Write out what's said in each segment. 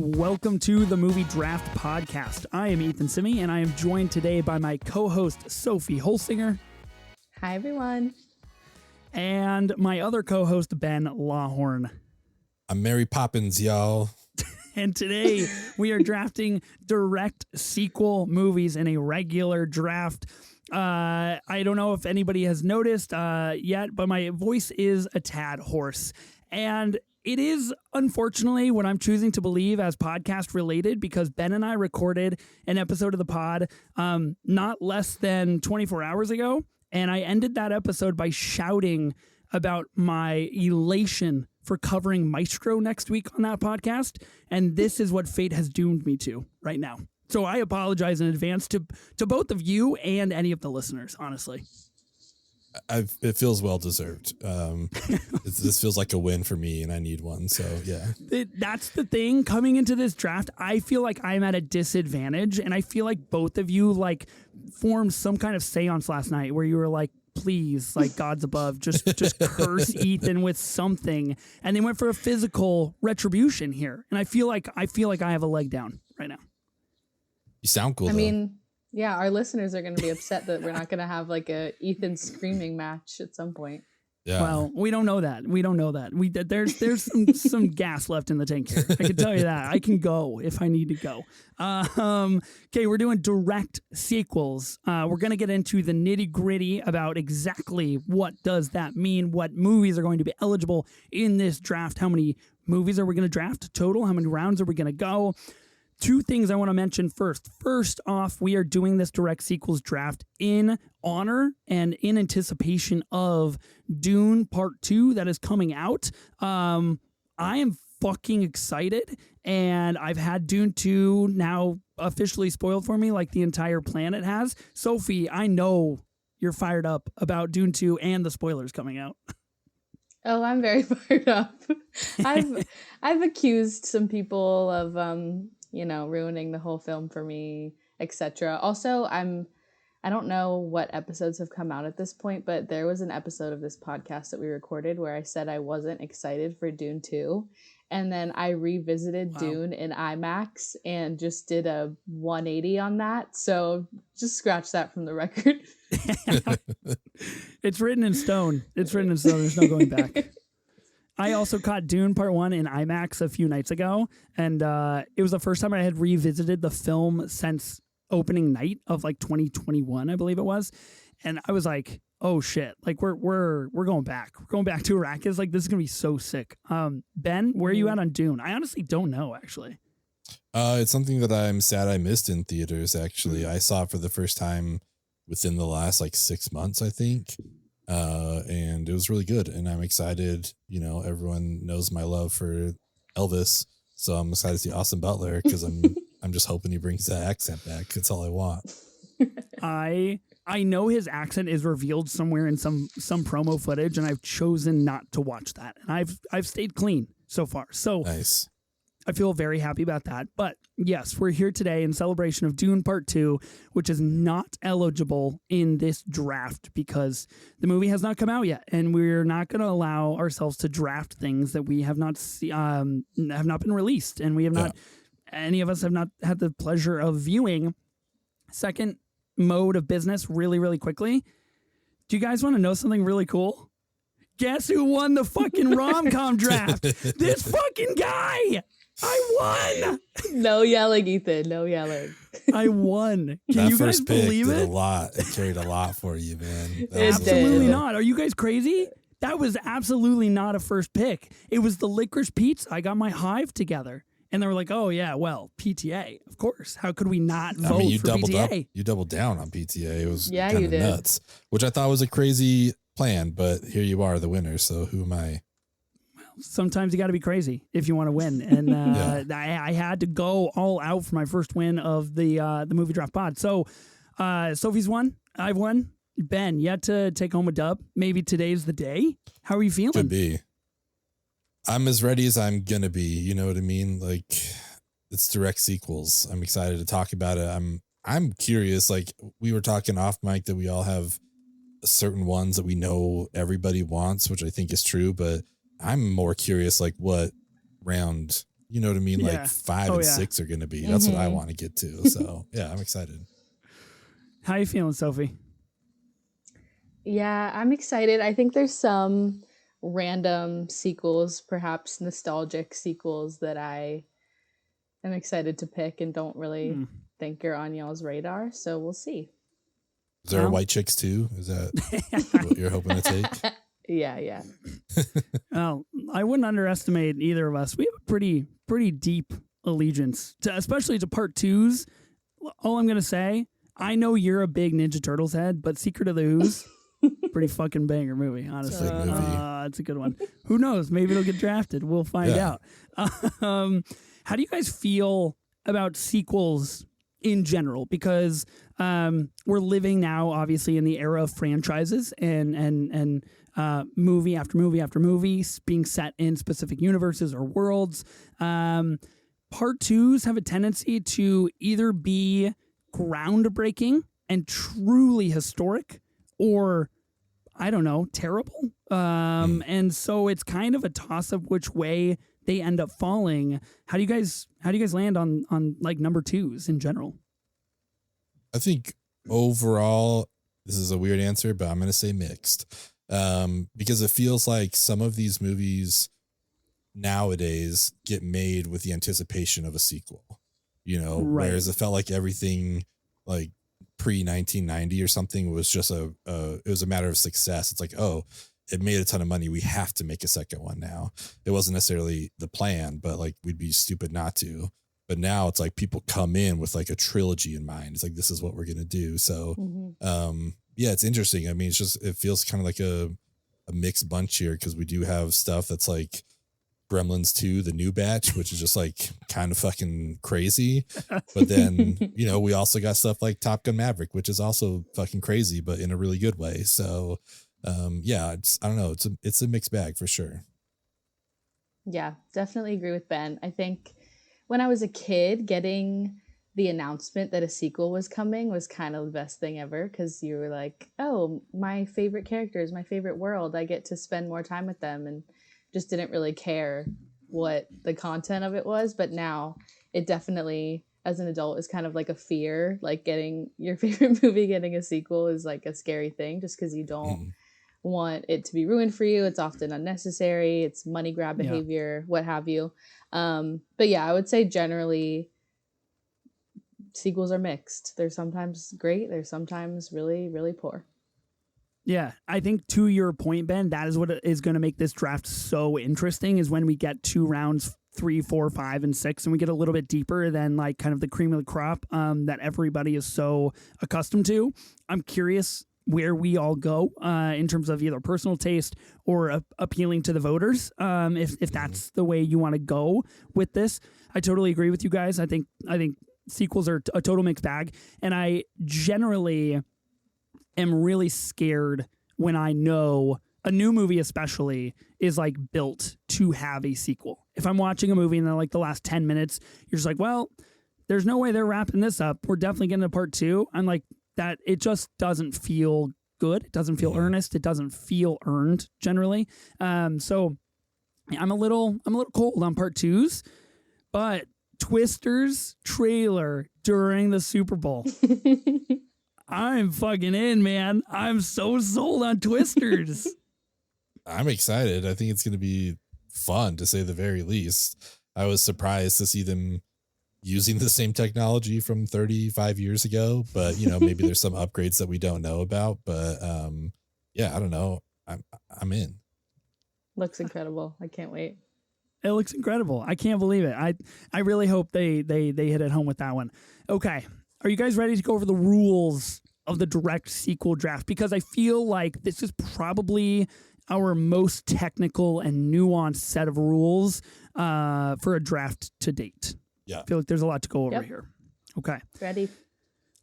Welcome to the Movie Draft Podcast. I am Ethan Simi, and I am joined today by my co-host, Sophie Holsinger. Hi, everyone. And my other co-host, Ben Lawhorn. I'm Mary Poppins, y'all. And today we are drafting direct sequel movies in a regular draft. I don't know if anybody has noticed yet, but my voice is a tad hoarse. And it is, unfortunately, what I'm choosing to believe as podcast related, because Ben and I recorded an episode of the pod not less than 24 hours ago. And I ended that episode by shouting about my elation for covering Maestro next week on that podcast. And this is what fate has doomed me to right now. So I apologize in advance to both of you and any of the listeners, honestly. It feels well deserved. This feels like a win for me, and I need one. So yeah, that's the thing. Coming into this draft, I feel like I'm at a disadvantage, and I feel like both of you like formed some kind of seance last night where you were like, "Please, like God's above, just curse Ethan with something," and they went for a physical retribution here. And I feel like I have a leg down right now. You sound cool. I mean, yeah, our listeners are going to be upset that we're not going to have like a Ethan screaming match at some point. Yeah. Well, we don't know that. There's some gas left in the tank here. I can tell you that. I can go if I need to go. Okay, we're doing direct sequels. We're going to get into the nitty gritty about exactly what does that mean, what movies are going to be eligible in this draft, how many movies are we going to draft total, how many rounds are we going to go. Two things I want to mention first. First off, we are doing this direct sequels draft in honor and in anticipation of Dune Part 2 that is coming out. I am fucking excited, and I've had Dune 2 now officially spoiled for me like the entire planet has. Sophie, I know you're fired up about Dune 2 and the spoilers coming out. Oh, I'm very fired up. I've accused some people of ruining the whole film for me, etc. Also, I don't know what episodes have come out at this point, but there was an episode of this podcast that we recorded where I said I wasn't excited for Dune 2. And then I revisited Dune in IMAX and just did a 180 on that. So just scratch that from the record. It's written in stone. There's no going back. I also caught Dune Part 1 in IMAX a few nights ago, and it was the first time I had revisited the film since opening night of like 2021, I believe it was. And I was like, oh shit, like we're going back. We're going back to Arrakis. Like this is going to be so sick. Ben, where are you at on Dune? I honestly don't know, actually. It's something that I'm sad I missed in theaters, actually. I saw it for the first time within the last like 6 months, I think. And it was really good, and I'm excited. You know, everyone knows my love for Elvis, so I'm excited to see Austin Butler because I'm just hoping he brings that accent back. That's all I want. I know his accent is revealed somewhere in some promo footage, and I've chosen not to watch that. And I've stayed clean so far. So nice. I feel very happy about that. But yes, we're here today in celebration of Dune Part 2, which is not eligible in this draft because the movie has not come out yet. And we're not going to allow ourselves to draft things that we have not been released. And we have not, any of us have not had the pleasure of viewing. Second mode of business, really, really quickly. Do you guys want to know something really cool? Guess who won the fucking rom-com draft? This fucking guy! I won! No yelling, Ethan. No yelling. I won. Can that you guys first pick believe did it? a lot. It carried a lot for you, man. Absolutely not. Are you guys crazy? That was absolutely not a first pick. It was the licorice Pete's. I got my hive together. And they were like, oh, yeah, well, PTA, of course. How could we not vote for PTA? You doubled down on PTA. It was kind of nuts, which I thought was a crazy plan. But here you are, the winner. So who am I? Sometimes you got to be crazy if you want to win. And I had to go all out for my first win of the movie draft pod. So Sophie's won. I've won. Ben, yet to take home a dub. Maybe today's the day. How are you feeling? Could be. I'm as ready as I'm going to be. You know what I mean? Like, it's direct sequels. I'm excited to talk about it. I'm curious. Like, we were talking off mic that we all have certain ones that we know everybody wants, which I think is true. But I'm more curious, like, what round you know what I mean? Yeah. Like 5 Oh, and yeah. 6 are going to be. That's what I want to get to. So yeah, I'm excited. How you feeling, Sophie? Yeah, I'm excited. I think there's some random sequels, perhaps nostalgic sequels that I am excited to pick and don't really think are on y'all's radar. So we'll see. Is there a Well- White Chicks too? Is that what you're hoping to take? Yeah. Well, I wouldn't underestimate either of us. We have a pretty deep allegiance, especially to part 2s. All I'm going to say, I know you're a big Ninja Turtles head, but Secret of the Ooze, pretty fucking banger movie, honestly. It's a good movie. It's a good one. Who knows? Maybe it'll get drafted. We'll find out. How do you guys feel about sequels in general? Because we're living now, obviously, in the era of franchises and movie after movie after movie being set in specific universes or worlds. Part 2s have a tendency to either be groundbreaking and truly historic, or I don't know, terrible. And so it's kind of a toss up which way they end up falling. How do you guys land on like number 2s in general? I think overall, this is a weird answer, but I'm going to say mixed. Because it feels like some of these movies nowadays get made with the anticipation of a sequel, Right. whereas it felt like everything like pre 1990 or something was just it was a matter of success. It's like, oh, it made a ton of money. We have to make a second one now. It wasn't necessarily the plan, but like we'd be stupid not to. But now it's like people come in with like a trilogy in mind. It's like, this is what we're going to do. So, yeah, it's interesting. I mean, it feels kind of like a mixed bunch here, because we do have stuff that's like Gremlins 2, the new batch, which is just like kind of fucking crazy. But then, we also got stuff like Top Gun Maverick, which is also fucking crazy, but in a really good way. So, yeah, I don't know. It's a mixed bag for sure. Yeah, definitely agree with Ben. I think when I was a kid, getting the announcement that a sequel was coming was kind of the best thing ever, because you were like, oh, my favorite characters, my favorite world, I get to spend more time with them, and just didn't really care what the content of it was. But now it definitely, as an adult, is kind of like a fear. Like getting your favorite movie getting a sequel is like a scary thing, just because you don't want it to be ruined for you. It's often unnecessary. It's money grab behavior, what have you. But yeah, I would say generally sequels are mixed. They're sometimes great. They're sometimes really, really poor. Yeah, I think to your point, Ben, that is what is going to make this draft so interesting, is when we get to rounds 3, 4, 5, and 6, and we get a little bit deeper than like kind of the cream of the crop that everybody is so accustomed to. I'm curious where we all go in terms of either personal taste or appealing to the voters. If that's the way you want to go with this, I totally agree with you guys. I think sequels are a total mixed bag, and I generally am really scared when I know a new movie especially is like built to have a sequel. If I'm watching a movie and then like the last 10 minutes, you're just like, well, there's no way they're wrapping this up. We're definitely getting to part 2. I'm like, that it just doesn't feel good. It doesn't feel earnest. It doesn't feel earned generally. So I'm a little cold on part 2s, but Twister's trailer during the Super Bowl, I'm fucking in, man. I'm so sold on Twisters. I'm excited. I think it's going to be fun, to say the very least. I was surprised to see them using the same technology from 35 years ago, but maybe there's some upgrades that we don't know about. But yeah, I don't know. I'm in. Looks incredible. I can't wait. It looks incredible. I can't believe it. I really hope they hit it home with that one. Okay. Are you guys ready to go over the rules of the direct sequel draft? Because I feel like this is probably our most technical and nuanced set of rules for a draft to date. Yeah. I feel like there's a lot to go over here. Okay. Ready?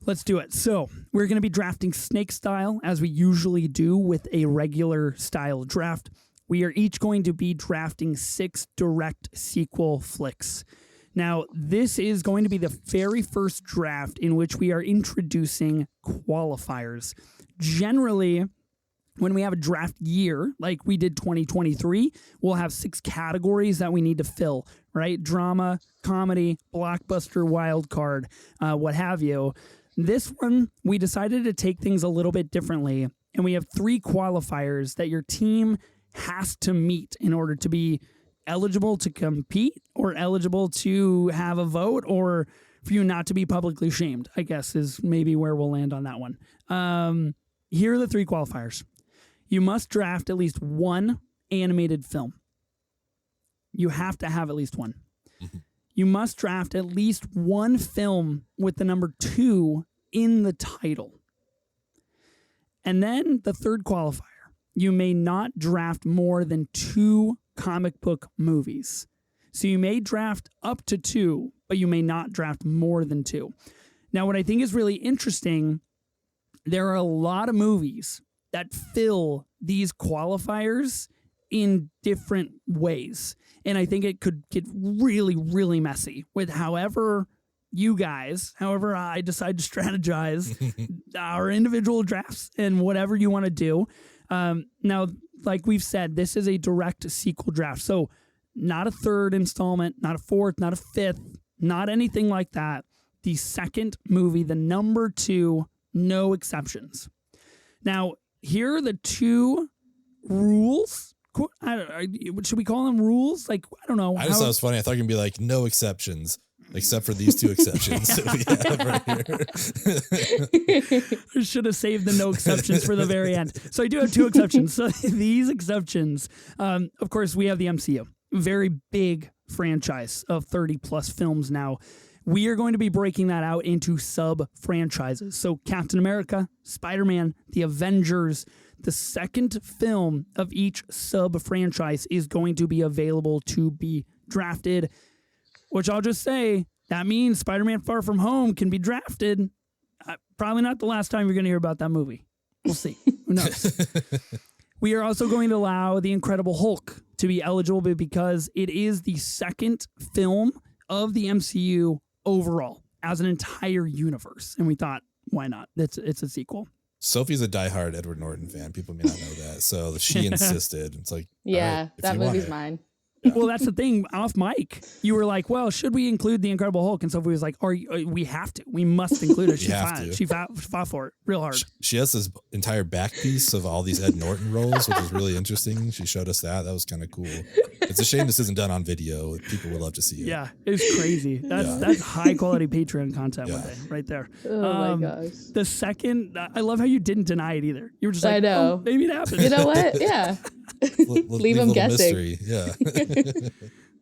Let's do it. So we're going to be drafting snake style, as we usually do with a regular style draft. We are each going to be drafting 6 direct sequel flicks. Now, this is going to be the very first draft in which we are introducing qualifiers. Generally, when we have a draft year, like we did 2023, we'll have 6 categories that we need to fill, right? Drama, comedy, blockbuster, wild card, what have you. This one, we decided to take things a little bit differently, and we have 3 qualifiers that your team has to meet in order to be eligible to compete or eligible to have a vote or for you not to be publicly shamed, I guess is maybe where we'll land on that one. Here are the 3 qualifiers. You must draft at least one animated film. You have to have at least one. You must draft at least one film with the number 2 in the title. And then the third qualifier, you may not draft more than 2 comic book movies. So you may draft up to 2, but you may not draft more than 2. Now, what I think is really interesting, there are a lot of movies that fill these qualifiers in different ways. And I think it could get really, really messy with however I decide to strategize our individual drafts and whatever you want to do. Now, like we've said, this is a direct sequel draft. So not a third installment, not a fourth, not a fifth, not anything like that. The second movie, the number 2, no exceptions. Now, here are the 2 rules. Should we call them rules? Like, I don't know. I just thought it was funny. I thought you were going to be like, no exceptions, except for these 2 exceptions that we have right here. I should have saved the no exceptions for the very end. So I do have 2 exceptions. So these exceptions, of course, we have the MCU. Very big franchise of 30 plus films now. We are going to be breaking that out into sub-franchises. So Captain America, Spider-Man, the Avengers, the second film of each sub-franchise is going to be available to be drafted, which I'll just say, that means Spider-Man Far From Home can be drafted. Probably not the last time you're going to hear about that movie. We'll see. Who knows? We are also going to allow The Incredible Hulk to be eligible because it is the second film of the MCU overall as an entire universe. And we thought, why not? It's a sequel. Sophie's a diehard Edward Norton fan. People may not know that. So she insisted. It's like, yeah, right, that movie's mine. Yeah. Well, that's the thing. Off mic, you were like, well, should we include The Incredible Hulk? And Sophie was like, we have to. We must include it. She fought for it real hard. She has this entire back piece of all these Ed Norton roles, which is really interesting. She showed us that. That was kind of cool. It's a shame this isn't done on video. People would love to see it. Yeah, it's crazy. That's high quality Patreon content right there. Oh my gosh. The second, I love how you didn't deny it either. You were just like, I know. Oh, maybe it happened. You know what? Yeah. Leave them guessing. Mystery. Yeah.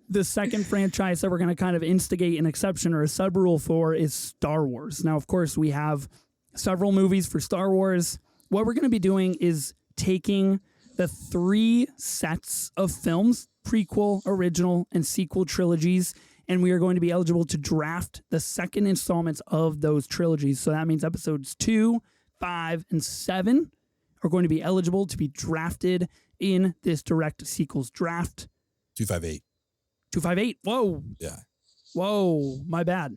The second franchise that we're going to kind of instigate an exception or a sub rule for is Star Wars. Now, of course, we have several movies for Star Wars. What we're going to be doing is taking the 3 sets of films, prequel, original, and sequel trilogies, and we are going to be eligible to draft the second installments of those trilogies. So that means episodes 2, 5, and 7 are going to be eligible to be drafted in this direct sequels draft. 258. 258. Whoa. Yeah. Whoa. My bad.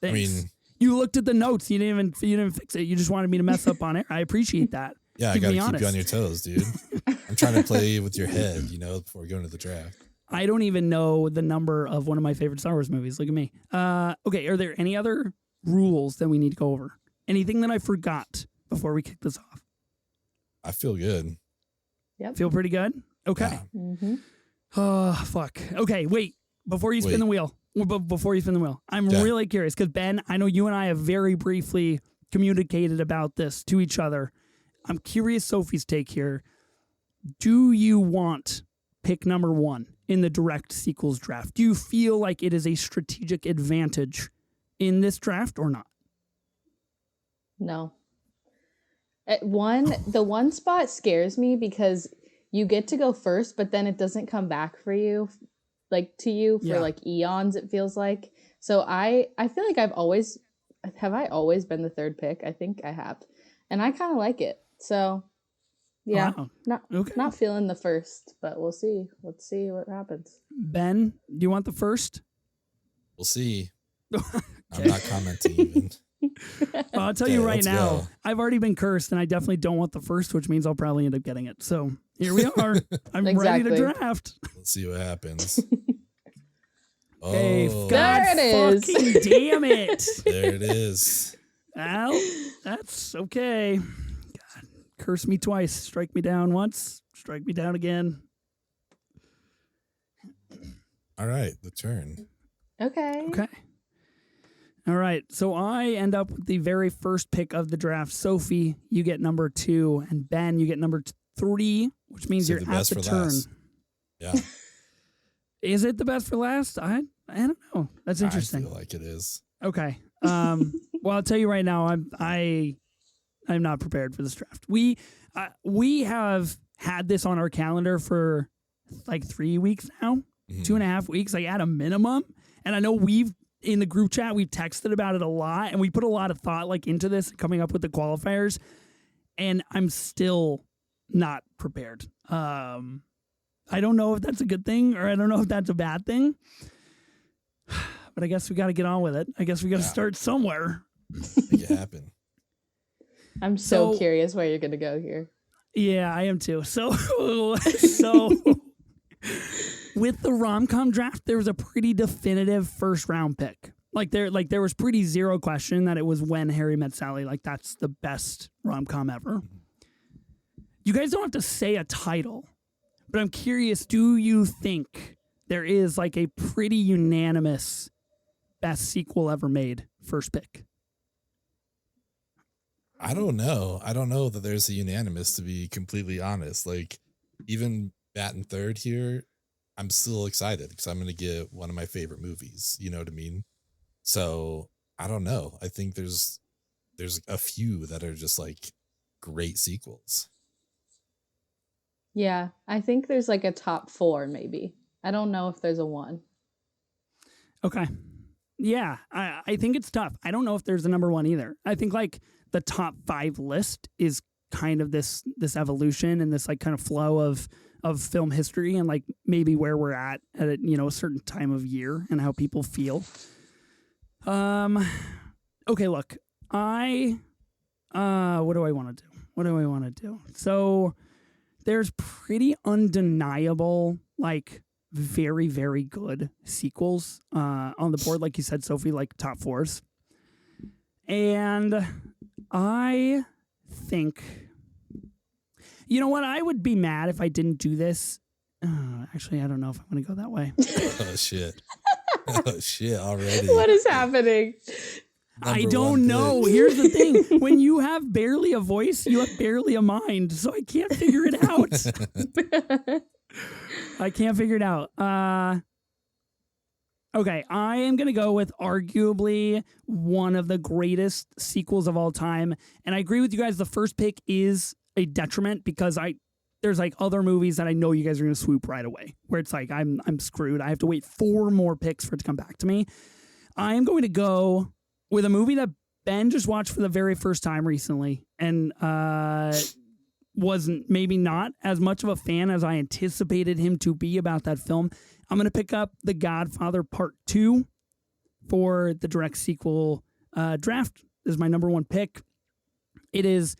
Thanks. I mean, you looked at the notes. You didn't fix it. You just wanted me to mess up on it. I appreciate that. Yeah, I got to keep you on your toes, dude. I'm trying to play with your head, before going to the draft. I don't even know the number of one of my favorite Star Wars movies. Look at me. Okay. Are there any other rules that we need to go over? Anything that I forgot before we kick this off? I feel good. Yep. Feel pretty good? Okay. Yeah. Mm-hmm. Oh, fuck. Okay, wait. Before you spin the wheel, I'm really curious because, Ben, I know you and I have very briefly communicated about this to each other. I'm curious Sophie's take here. Do you want pick number 1 in the direct sequels draft? Do you feel like it is a strategic advantage in this draft or not? No. The one spot scares me because you get to go first, but then it doesn't come back for you, to you for like eons, it feels like. So I feel like have I always been the third pick? I think I have. And I kind of like it. So yeah, wow. not feeling the first, but we'll see. Let's see what happens. Ben, do you want the first? We'll see. Okay. I'm not commenting even. Well, I'll tell Okay, you right let's now, go. I've already been cursed, and I definitely don't want the first, which means I'll probably end up getting it. So here we are. I'm ready to Exactly. draft. Let's see what happens. Hey, Oh, God There it is. fucking damn it. there it is. Well, that's okay. God, curse me twice. Strike me down once. Strike me down again. All right, the turn. Okay. Okay. All right. So I end up with the very first pick of the draft. Sophie, you get number 2. And Ben, you get number 3, which means Save you're the at best the for turn. last. Yeah, Is it the best for last? I don't know. That's interesting. I feel like it is. Okay. Well, I'll tell you right now, I'm not prepared for this draft. We have had this on our calendar for like 3 weeks now, Mhm. 2.5 weeks, like at a minimum. And I know in the group chat, we've texted about it a lot, and we put a lot of thought like into this, coming up with the qualifiers. And I'm still not prepared. I don't know if that's a good thing, or I don't know if that's a bad thing. But I guess we got to get on with it. I guess we got to start somewhere. Make it happen. I'm so So- curious where you're gonna go here. Yeah, I am too. So with the rom-com draft, there was a pretty definitive first round pick. Like there was pretty zero question that it was When Harry Met Sally. Like that's the best rom-com ever. You guys don't have to say a title, but I'm curious, do you think there is like a pretty unanimous best sequel ever made first pick? I don't know. I don't know that there's a unanimous, to be completely honest. Like, even batting third here, I'm still excited because I'm going to get one of my favorite movies. You know what I mean? So I don't know. I think there's a few that are just like great sequels. Yeah, I think there's like a top 4 maybe. I don't know if there's a 1. Okay. Yeah, I think it's tough. I don't know if there's a number 1 either. I think like the top 5 list is kind of this evolution and this like kind of flow of film history and like maybe where we're at a certain time of year and how people feel. Okay, look, what do I want to do? So there's pretty undeniable, like very, very good sequels on the board. Like you said, Sophie, like top 4s. And I think, you know what? I would be mad if I didn't do this. Actually, I don't know if I'm going to go that way. Oh, shit. Oh, shit, already. What is happening? I Number don't one know. pick. Here's the thing. When you have barely a voice, you have barely a mind. So I can't figure it out. I can't figure it out. Okay, I am going to go with arguably one of the greatest sequels of all time. And I agree with you guys. The first pick is a detriment because there's like other movies that I know you guys are going to swoop right away where it's like I'm screwed. I have to wait 4 more picks for it to come back to me. I am going to go with a movie that Ben just watched for the very first time recently and wasn't maybe not as much of a fan as I anticipated him to be about that film. I'm going to pick up The Godfather Part 2 for the direct sequel draft. This is my number 1 pick. It is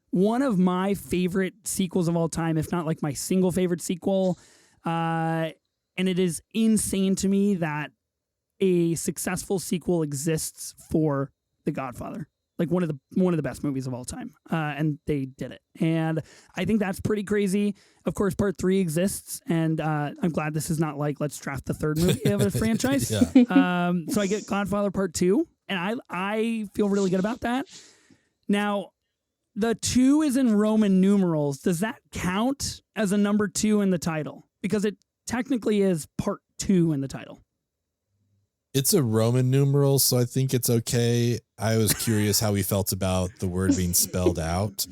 one of my favorite sequels of all time, if not like my single favorite sequel. And it is insane to me that a successful sequel exists for The Godfather. Like one of the best movies of all time. And they did it. And I think that's pretty crazy. Of course, part 3 exists. And I'm glad this is not like, let's draft the 3rd movie of a franchise. Yeah. So I get Godfather Part 2. And I feel really good about that. Now, the 2 is in Roman numerals. Does that count as a number 2 in the title? Because it technically is Part 2 in the title. It's a Roman numeral, so I think it's okay. I was curious how he felt about the word being spelled out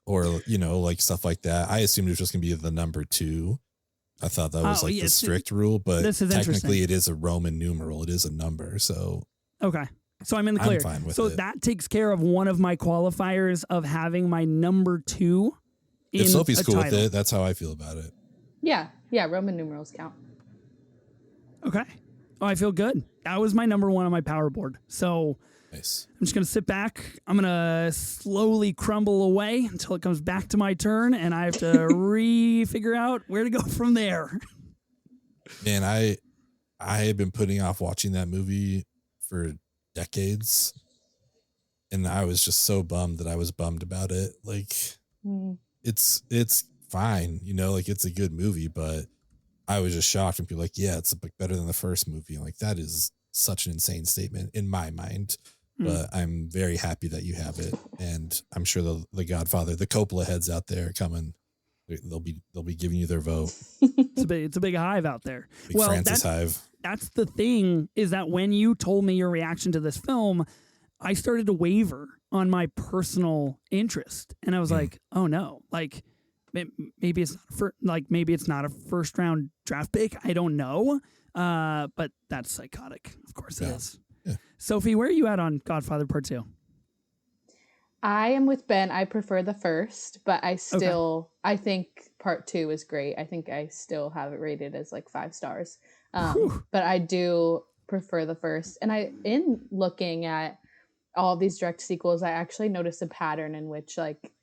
or, like stuff like that. I assumed it was just going to be the number 2. I thought that was the strict rule, but this is technically it is a Roman numeral. It is a number, so. Okay. So I'm in the clear. I'm fine with so it. that takes care of one of my qualifiers of having my number 2 in If Sophie's a cool title. with it, that's how I feel about it. Yeah, Roman numerals count. Okay. Oh, I feel good. That was my number 1 on my power board. So Nice. I'm just going to sit back. I'm going to slowly crumble away until it comes back to my turn, and I have to figure out where to go from there. Man, I have been putting off watching that movie for decades, and I was just so bummed that I was bummed about it. Like, it's fine, you know, like it's a good movie, but I was just shocked when people were like, yeah, it's better than the first movie. I'm like, that is such an insane statement in my mind. But I'm very happy that you have it, and I'm sure the Godfather, the Coppola heads out there coming, they'll be giving you their vote. It's a big hive out there. Big Francis hive. That's the thing, is that when you told me your reaction to this film, I started to waver on my personal interest, and I was like, oh no, like maybe it's not a first round draft pick. I don't know, but that's psychotic. Of course it is. Yeah. Sophie, where are you at on Godfather Part 2? I am with Ben. I prefer the first, but I think Part 2 is great. I think I still have it rated as like 5 stars. But I do prefer the first. And in looking at all these direct sequels, I actually noticed a pattern in which, like,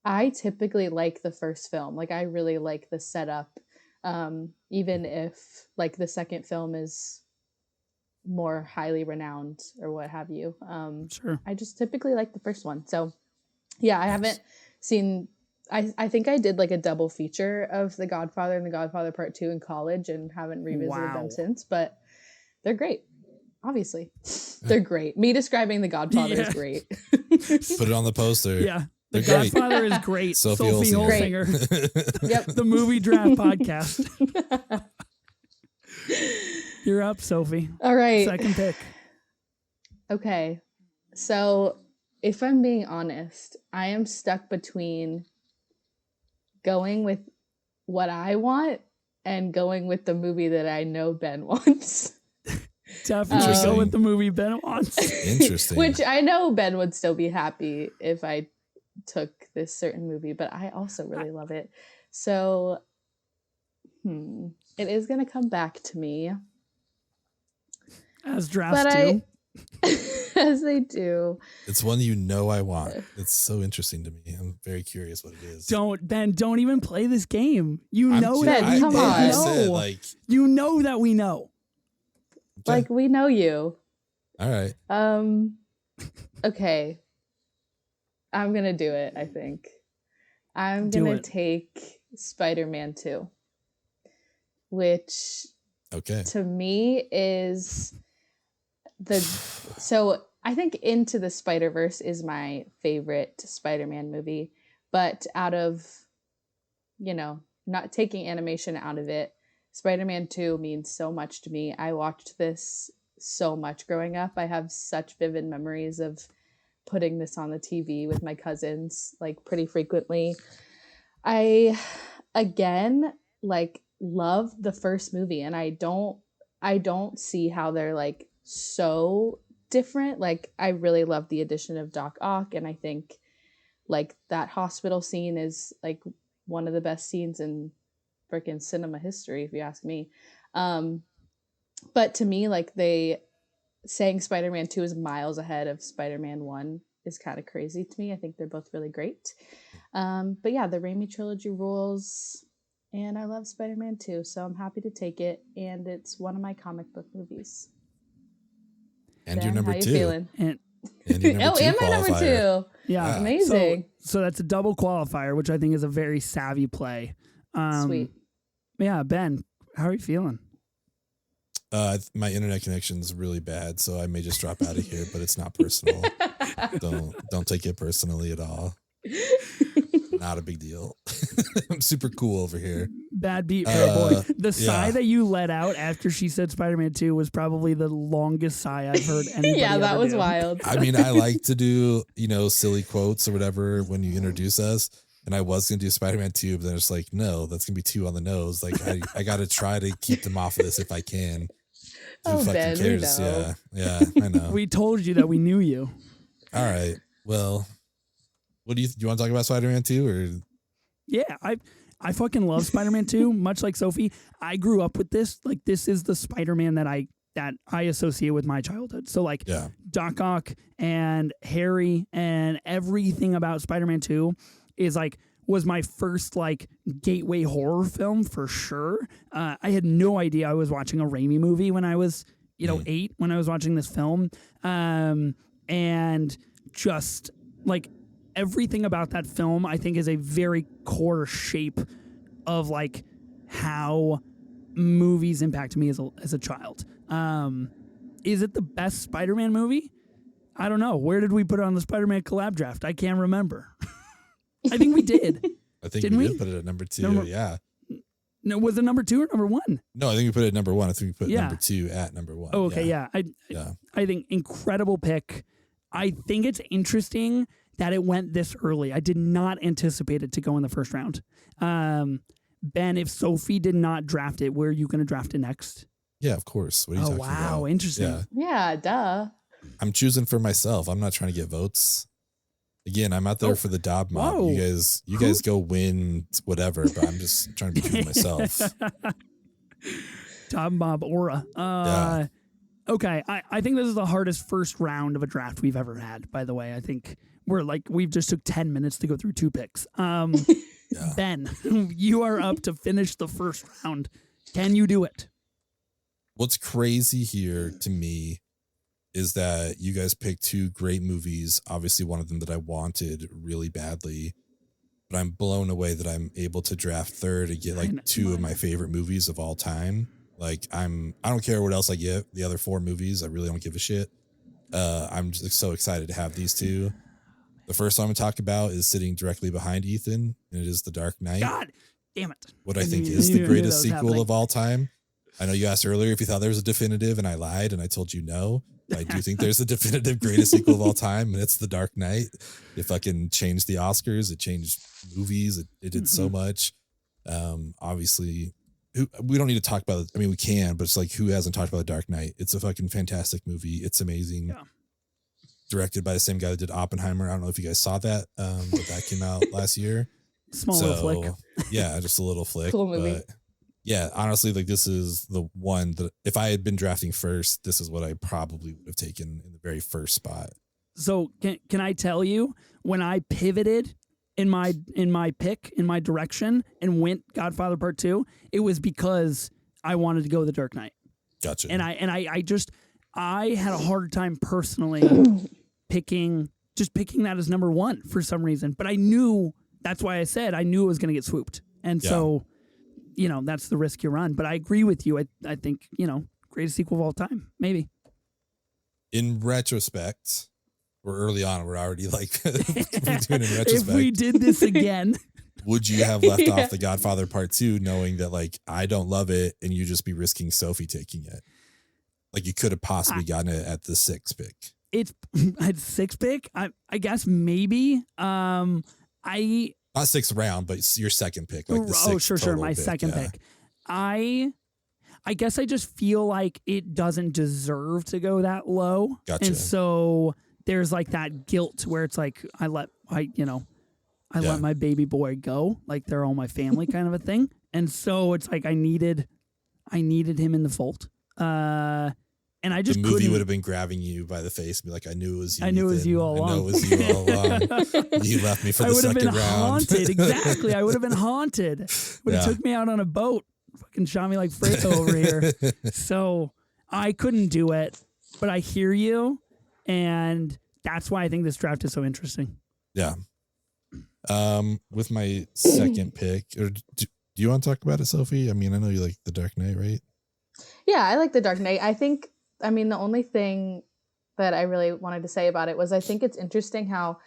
I typically like the first film. Like, I really like the setup, even if like the second film is more highly renowned or what have you. Sure. I just typically like the first one. So yeah, I haven't seen, I think I did like a double feature of The Godfather and The Godfather Part 2 in college and haven't revisited them since, but they're great. Obviously, they're great. Me describing The Godfather is great. Put it on the poster. Yeah. The Godfather is great. Sophie Holsinger. Yep. The Movie Draft Podcast. You're up, Sophie. All right. Second pick. Okay. So if I'm being honest, I am stuck between going with what I want and going with the movie that I know Ben wants. Definitely go with the movie Ben wants. Interesting. Which I know Ben would still be happy if I took this certain movie, but I also really love it. So it is going to come back to me. As drafts do. As they do. It's one you know I want. It's so interesting to me. I'm very curious what it is. Don't even play this game. You know that. Ben, come on. You know that we know. Like, we know you. All right. Okay. I'm going to do it, I think. I'm going to take Spider-Man 2. Which, to me, is so I think Into the Spider-Verse is my favorite Spider-Man movie, but out of, not taking animation out of it, Spider-Man 2 means so much to me. I watched this so much growing up. I have such vivid memories of putting this on the TV with my cousins, like, pretty frequently. I, again, like, love the first movie, and I don't see how they're like so different. Like, I really love the addition of Doc Ock, and I think like that hospital scene is like one of the best scenes in freaking cinema history, if you ask me. But to me, like, saying Spider-Man 2 is miles ahead of Spider-Man 1 is kind of crazy to me. I think they're both really great. But yeah, the Raimi trilogy rules. And I love Spider-Man 2, so I'm happy to take it. And it's one of my comic book movies. And Ben, your number how you 2. Feeling? And your number 2 and my number 2. Yeah. Amazing. So that's a double qualifier, which I think is a very savvy play. Sweet. Yeah, Ben, how are you feeling? My internet connection's really bad, so I may just drop out of here, but it's not personal. Don't take it personally at all. Not a big deal. I'm super cool over here. Bad beat for a boy. The sigh that you let out after she said Spider-Man 2 was probably the longest sigh I've heard anybody Yeah, that ever was do. wild. I mean, I like to do, silly quotes or whatever when you introduce us. And I was going to do Spider-Man 2, but then it's like, no, that's going to be 2 on the nose. Like, I got to try to keep them off of this if I can. Who fucking Ben, cares? Yeah, I know. We told you that we knew you. All right. Well, what do you want to talk about Spider-Man 2 or? Yeah, I fucking love Spider-Man 2, much like Sophie. I grew up with this. Like, this is the Spider-Man that I that I associate with my childhood. So like Yeah. Doc Ock and Harry and everything about Spider-Man 2 is like was my first like gateway horror film for sure. I had no idea I was watching a Raimi movie when I was 8 when I was watching this film, and just like everything about that film I think is a very core shape of like how movies impact me as a child. Is it the best Spider-Man movie? I don't know. Where did we put it on the Spider-Man collab draft? I can't remember. I think we did. I think Didn't we we? did put it at number 2. Yeah. No, was it number 2 or number 1? No, I think we put it at number 1. I think we put Yeah. number 2 at number 1. Oh, okay, yeah. I think incredible pick. I think it's interesting that it went this early. I did not anticipate it to go in the first round. Ben, if Sophie did not draft it, where are you going to draft it next? Yeah, of course. What are you talking about? Wow, interesting. Yeah. Yeah, duh. I'm choosing for myself. I'm not trying to get votes. Again, I'm out there for the Dob mob. Whoa. You guys go win whatever, but I'm just trying to be true to myself. Dob mob aura. Yeah. Okay, I think this is the hardest first round of a draft we've ever had, by the way. I think we've just took 10 minutes to go through 2 picks. Yeah. Ben, you are up to finish the first round. Can you do it? What's crazy here to me is that you guys picked 2 great movies. Obviously, one of them that I wanted really badly, but I'm blown away that I'm able to draft third and get like 2 of my favorite movies of all time. Like I don't care what else I get. The other 4 movies, I really don't give a shit. I'm just so excited to have these 2. The first one I'm going to talk about is sitting directly behind Ethan, and it is The Dark Knight. God damn it. What I think knew- is knew- the knew greatest that was sequel happening. of all time. I know you asked earlier if you thought there was a definitive, and I lied, and I told you no. I do think there's a definitive greatest sequel of all time, and it's The Dark Knight. It fucking changed the Oscars. It changed movies. It did so much. Obviously, we don't need to talk about it. I mean, we can, but it's like, who hasn't talked about The Dark Knight? It's a fucking fantastic movie. It's amazing. Yeah. Directed by the same guy that did Oppenheimer. I don't know if you guys saw that, but that came out last year. Small little flick. Yeah, just a little flick. Cool movie. But yeah, honestly, like this is the one that if I had been drafting first, this is what I probably would have taken in the very first spot. So can I tell you, when I pivoted in my pick, in my direction, and went Godfather Part 2, it was because I wanted to go The Dark Knight. Gotcha. And I had a hard time personally picking that as number 1 for some reason. But I knew, that's why I said I knew it was going to get swooped. And so, that's the risk you run. But I agree with you. I think, greatest sequel of all time, maybe. In retrospect, or early on, we're already like we're doing in retrospect. If we did this again. Would you have left off The Godfather Part 2 knowing that like I don't love it and you just be risking Sophie taking it? Like you could have possibly gotten it at the 6th pick. It's at 6th pick. I guess maybe. Not 6th round, but it's your 2nd pick. Like the 6th sure. My pick, 2nd pick. I guess I just feel like it doesn't deserve to go that low. Gotcha. And so there's like that guilt where it's like I let my baby boy go, like they're all my family kind of a thing. And so it's like I needed him in the fold. And I just the movie couldn't. would have been grabbing you by the face and be like, I knew it was you. I knew it was Ethan. you all along. I know it was you all along. You left me for the second round. Haunted. Exactly. I would have been haunted. Would have took me out on a boat. Fucking shot me like Fredo over here. So I couldn't do it, but I hear you. And that's why I think this draft is so interesting. Yeah. With my 2nd pick, or do you want to talk about it, Sophie? I mean, I know you like The Dark Knight, right? Yeah, I like The Dark Knight. The only thing that I really wanted to say about it was I think it's interesting how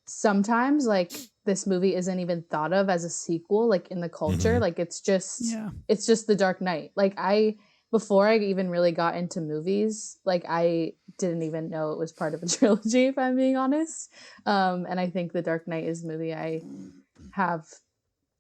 sometimes like this movie isn't even thought of as a sequel, like in the culture. Mm-hmm. Like it's just The Dark Knight. Like before I even really got into movies, like I didn't even know it was part of a trilogy, if I'm being honest. And I think The Dark Knight is the movie I have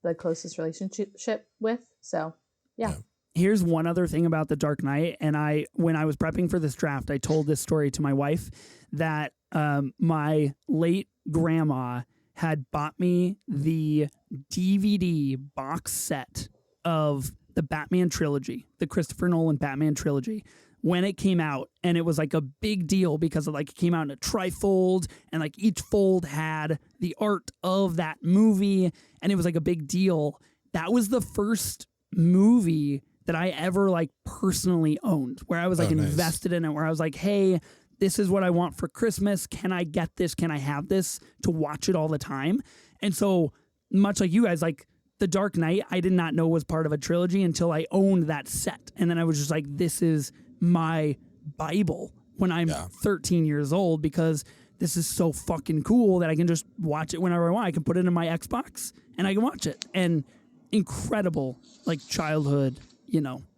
the closest relationship with. So yeah. Here's one other thing about The Dark Knight. And when I was prepping for this draft, I told this story to my wife that my late grandma had bought me the DVD box set of the Batman trilogy, the Christopher Nolan Batman trilogy, when it came out, and it was like a big deal because it like came out in a trifold, and like each fold had the art of that movie, and it was like a big deal. That was the first movie that I ever like personally owned, where I was like invested in it, where I was like, hey, this is what I want for Christmas. Can I get this? Can I have this to watch it all the time? And so much like you guys, like The Dark Knight, I did not know was part of a trilogy until I owned that set. And then I was just like, this is my Bible when I'm 13 years old, because this is so fucking cool that I can just watch it whenever I want. I can put it in my Xbox and I can watch it. And incredible, like childhood,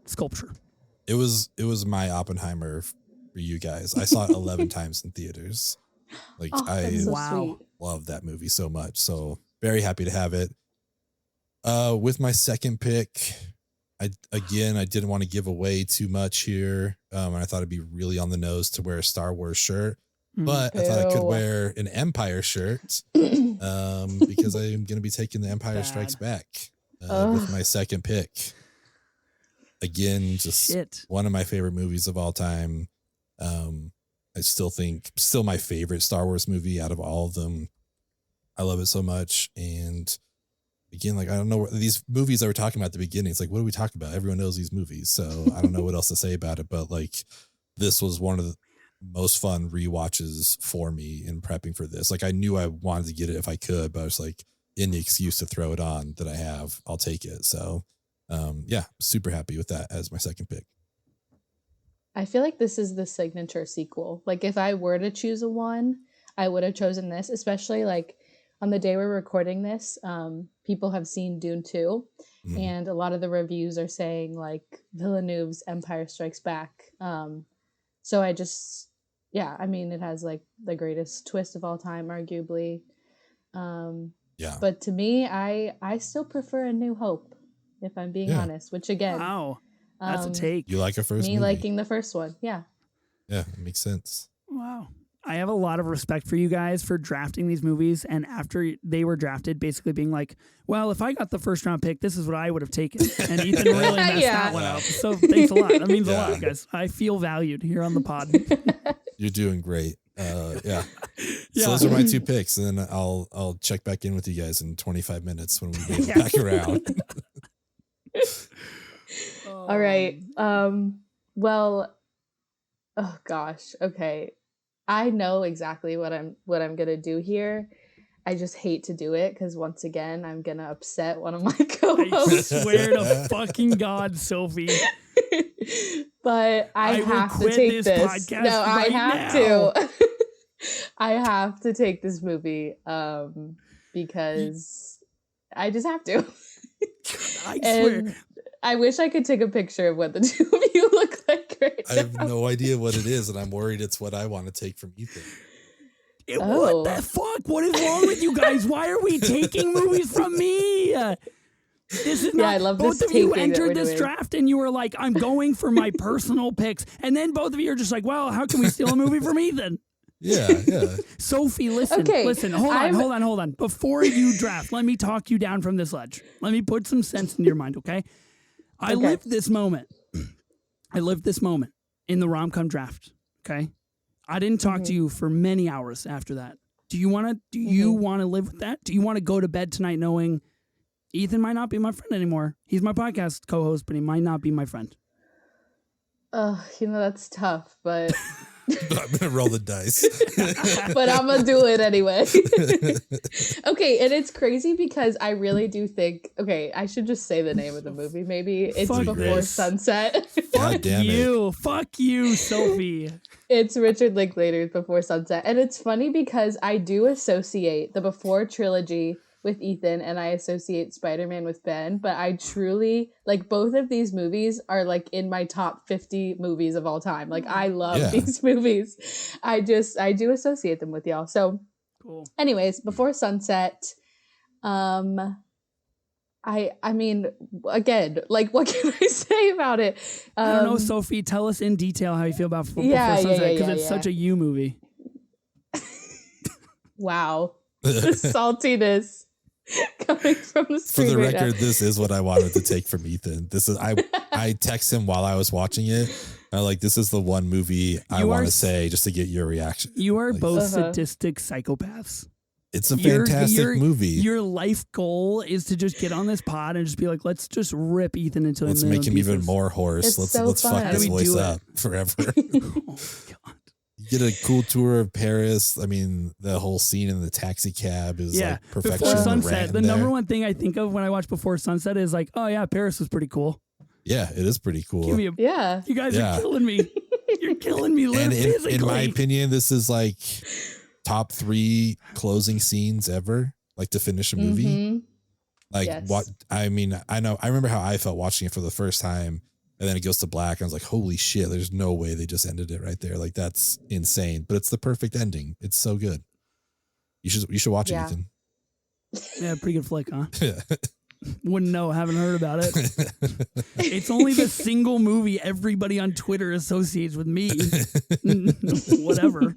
sculpture. It was my Oppenheimer for you guys. I saw it 11 times in theaters. Like I love that movie so much. So very happy to have it. With my second pick, I didn't want to give away too much here. And I thought it'd be really on the nose to wear a Star Wars shirt, but I thought I could wear an Empire shirt because I am going to be taking The Empire Strikes Back with my second pick. Again, just one of my favorite movies of all time. I still my favorite Star Wars movie out of all of them. I love it so much. And again, like, I don't know these movies that we're talking about at the beginning. It's like, what do we talk about? Everyone knows these movies. So I don't know what else to say about it, but like, this was one of the most fun rewatches for me in prepping for this. Like, I knew I wanted to get it if I could, but I was like, any excuse to throw it on that I have, I'll take it. So super happy with that as my second pick. I feel like this is the signature sequel. Like, if I were to choose a one, I would have chosen this, especially like on the day we're recording this, people have seen Dune 2, and a lot of the reviews are saying like Villeneuve's Empire Strikes Back. So I just, I mean, it has like the greatest twist of all time, arguably. But to me, I still prefer A New Hope, if I'm being honest, which again. Wow, that's a take. You like a first movie? Me liking the first one, yeah. Yeah, it makes sense. Wow. I have a lot of respect for you guys for drafting these movies, and after they were drafted, basically being like, well, if I got the first round pick, this is what I would have taken. And Ethan really messed that one up. So thanks a lot. That means a lot, guys. I feel valued here on the pod. You're doing great. So those are my two picks, and then I'll check back in with you guys in 25 minutes when we get back around. All right. Well, oh gosh. Okay. I know exactly what I'm gonna do here. I just hate to do it because once again I'm gonna upset one of my co-hosts. I swear to fucking God, Sophie. But I have to take this. Podcast no, I have now. to. I have to take this movie because I just have to. I swear. I wish I could take a picture of what the two of you look like right now. I have no idea what it is, and I'm worried it's what I want to take from Ethan. What the fuck? What is wrong with you guys? Why are we taking movies from me? This is not. I love both this of you taking that entered we're this doing. draft, and you were like, "I'm going for my personal picks," and then both of you are just like, "Well, how can we steal a movie from Ethan?" Yeah. Sophie, listen. Hold on. Before you draft, let me talk you down from this ledge. Let me put some sense into your mind, okay? I lived this moment. In the rom-com draft, okay? I didn't talk to you for many hours after that. Do you want to live with that? Do you want to go to bed tonight knowing Ethan might not be my friend anymore? He's my podcast co-host, but he might not be my friend. That's tough, but I'm gonna roll the dice. but I'm gonna do it anyway. Okay, and it's crazy because I really do think, I should just say the name of the movie. Maybe it's Before Sunset. Fuck you, Sophie. It's Richard Linklater's Before Sunset. And it's funny because I do associate the Before trilogy with Ethan and I associate Spider-Man with Ben, but I truly, like, both of these movies are like in my top 50 movies of all time. Like, I love these movies. I do associate them with y'all. So cool. Anyways, Before Sunset, I mean, again, like, what can I say about it? I don't know, Sophie. Tell us in detail how you feel about Before Sunset, because it's such a you movie. Wow. The saltiness. coming from the For screen the right record, now. this is what I wanted to take from Ethan. This is I text him while I was watching it. I'm like, this is the one movie I want to say just to get your reaction. You are like, both sadistic psychopaths. It's a fantastic movie. Your life goal is to just get on this pod and just be like, let's just rip Ethan into let's make him even more hoarse. Let's fuck this voice up forever. Oh my God. You get a cool tour of Paris. I mean, the whole scene in the taxi cab is like perfection. Before Sunset, the number one thing I think of when I watch Before Sunset is like, oh yeah, Paris was pretty cool. Yeah, it is pretty cool. You guys are killing me. You're killing me physically. In my opinion, this is like top 3 closing scenes ever, like to finish a movie. Mm-hmm. Like what I mean, I remember how I felt watching it for the first time, and then it goes to black, and I was like, holy shit, there's no way they just ended it right there. Like that's insane. But it's the perfect ending. It's so good. You should watch it, Ethan. Yeah, pretty good flick, huh? Wouldn't know, haven't heard about it. It's only the single movie everybody on Twitter associates with me. Whatever.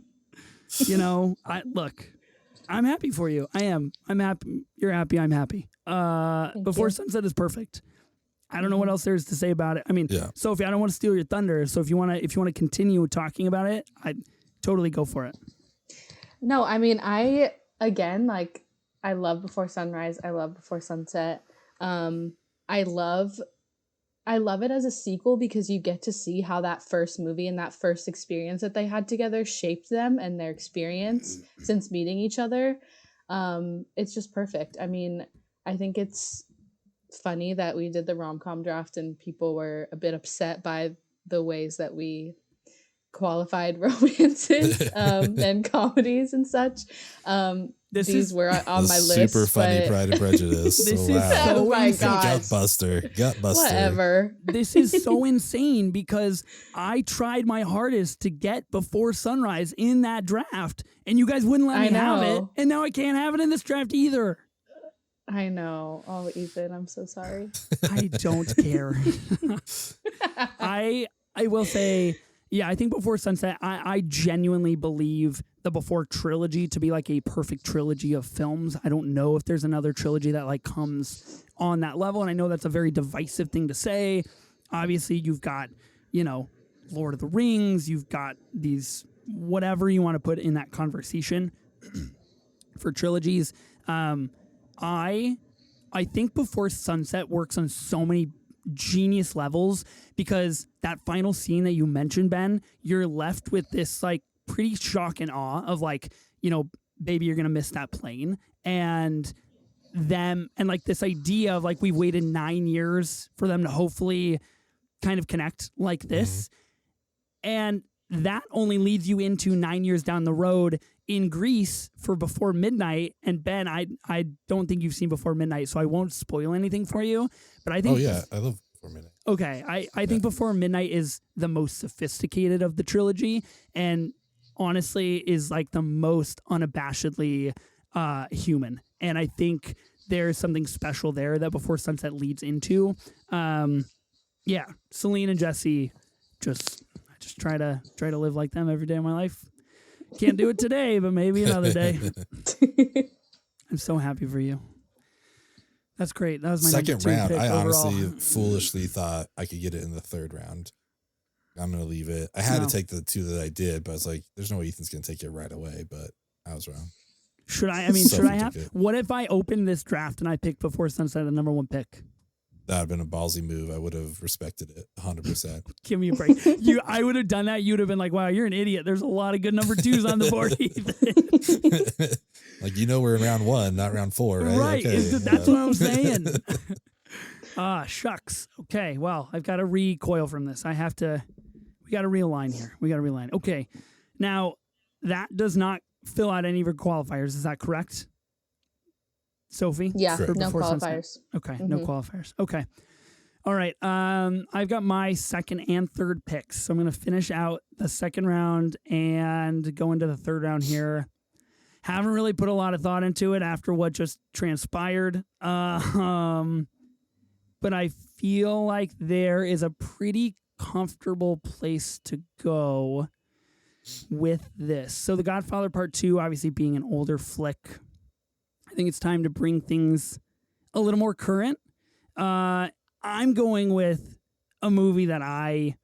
You know, I'm happy for you. I am. I'm happy. You're happy. I'm happy. Before Sunset is perfect. I don't know what else there is to say about it. I mean, Sophie, I don't want to steal your thunder. So if you want to continue talking about it, I'd totally go for it. No, I mean, I love Before Sunrise. I love Before Sunset. I love it as a sequel because you get to see how that first movie and that first experience that they had together shaped them and their experience since meeting each other. It's just perfect. I mean, I think it's funny that we did the rom-com draft and people were a bit upset by the ways that we qualified romances and comedies and such. These were on my list. Super funny Pride and Prejudice. This is so oh my God. Gutbuster. Whatever. This is so insane because I tried my hardest to get Before Sunrise in that draft and you guys wouldn't let me have it. And now I can't have it in this draft either. I know. Oh, Ethan, I'm so sorry. I don't care. I will say, yeah, I think Before Sunset, I genuinely believe the Before trilogy to be like a perfect trilogy of films. I don't know if there's another trilogy that like comes on that level. And I know that's a very divisive thing to say. Obviously, you've got, Lord of the Rings. You've got these, whatever you want to put in that conversation for trilogies. I think Before Sunset works on so many genius levels because that final scene that you mentioned, Ben, you're left with this like pretty shock and awe of like, baby, you're gonna miss that plane, and them, and like this idea of like we've waited 9 years for them to hopefully kind of connect like this, and that only leads you into 9 years down the road in Greece for Before Midnight. And Ben, I don't think you've seen Before Midnight, so I won't spoil anything for you. But I think I love Before Midnight. Okay, I think Before Midnight is the most sophisticated of the trilogy, and honestly is like the most unabashedly human. And I think there's something special there that Before Sunset leads into. Celine and Jesse, I just try to live like them every day of my life. Can't do it today, but maybe another day. I'm so happy for you. That's great. That was my second round. I honestly overall. foolishly thought I could get it in the third round. I'm going to leave it. I had to take the 2 that I did, but I was like, there's no way Ethan's going to take it right away, but I was wrong. Should I have? What if I opened this draft and I picked Before Sunset, the number 1 pick? That would have been a ballsy move. I would have respected it 100%. Give me a break. I would have done that. You'd have been like, wow, you're an idiot. There's a lot of good number 2s on the board. Like, we're in round 1, not round 4, right? Right. Okay. That's what I'm saying. Shucks. Okay. Well, I've got to recoil from this. We got to realign here. Okay. Now, that does not fill out any of your qualifiers. Is that correct? Sophie? Yeah, Correct. no qualifiers. Sunset. Okay, no qualifiers. Okay. All right. I've got my second and third picks. So I'm going to finish out the second round and go into the third round here. Haven't really put a lot of thought into it after what just transpired. But I feel like there is a pretty comfortable place to go with this. So The Godfather Part 2, obviously being an older flick, I think it's time to bring things a little more current. I'm going with a movie that I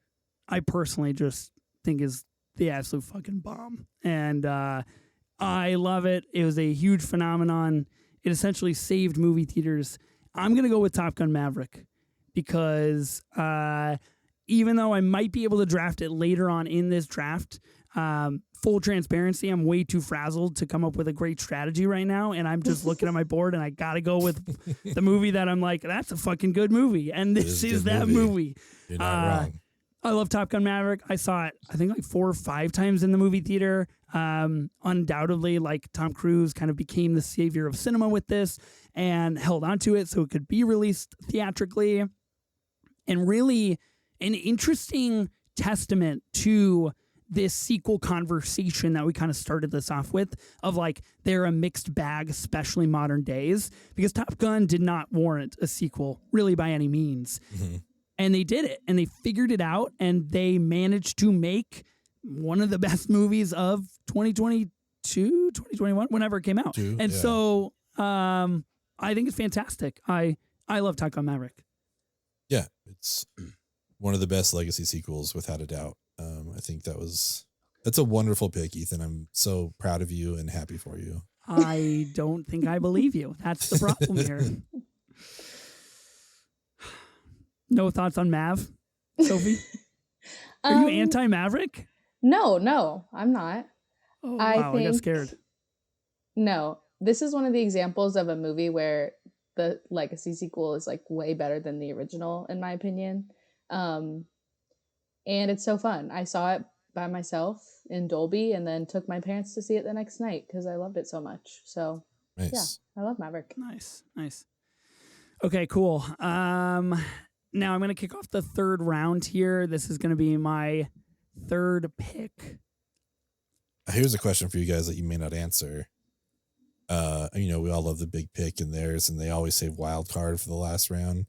personally just think is the absolute fucking bomb. And I love it. It was a huge phenomenon. It essentially saved movie theaters. I'm going to go with Top Gun Maverick because even though I might be able to draft it later on in this draft, full transparency, I'm way too frazzled to come up with a great strategy right now. And I'm just looking at my board and I got to go with the movie that I'm like, that's a fucking good movie. And this is that movie. You're not wrong. I love Top Gun Maverick. I saw it, I think, like 4 or 5 times in the movie theater. Undoubtedly, like Tom Cruise kind of became the savior of cinema with this and held on to it so it could be released theatrically. And really an interesting testament to this sequel conversation that we kind of started this off with of like they're a mixed bag, especially modern days, because Top Gun did not warrant a sequel really by any means. Mm-hmm. And they did it and they figured it out and they managed to make one of the best movies of 2022, 2021, whenever it came out. So I think it's fantastic. I love Top Gun Maverick. Yeah, it's one of the best legacy sequels without a doubt. I think that's a wonderful pick, Ethan. I'm so proud of you and happy for you. I don't think I believe you. That's the problem here. No thoughts on Mav, Sophie? Are you anti-Maverick? No, I'm not. Oh, wow, I got scared. No, this is one of the examples of a movie where the legacy sequel is like way better than the original, in my opinion. And it's so fun. I saw it by myself in Dolby and then took my parents to see it the next night because I loved it so much. So nice. Yeah, I love Maverick. Nice. Okay, cool. Now I'm going to kick off the third round here. This is going to be my third pick. Here's a question for you guys that you may not answer. We all love the big pick in theirs, and they always save wild card for the last round.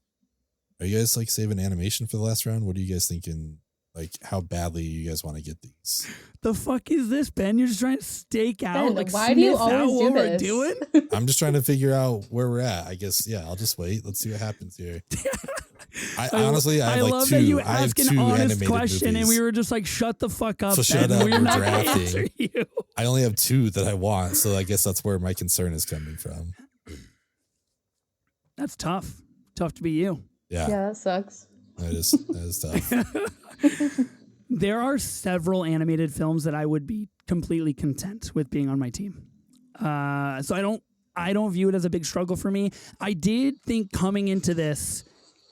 Are you guys like saving animation for the last round? What are you guys thinking? Like, how badly you guys want to get these? The fuck is this, Ben? You're just trying to stake out. Ben, why do you always do this? Doing? I'm just trying to figure out where we're at. I guess, yeah, I'll just wait. Let's see what happens here. I honestly have like love two. That you I have ask an 2 honest animated question, movies. and we were just like, "Shut the fuck up!" So shut up. We're not drafting. answer you. I only have 2 that I want, so I guess that's where my concern is coming from. That's tough. Tough to be you. Yeah, that sucks. That is tough. There are several animated films that I would be completely content with being on my team. So I don't view it as a big struggle for me. I did think coming into this,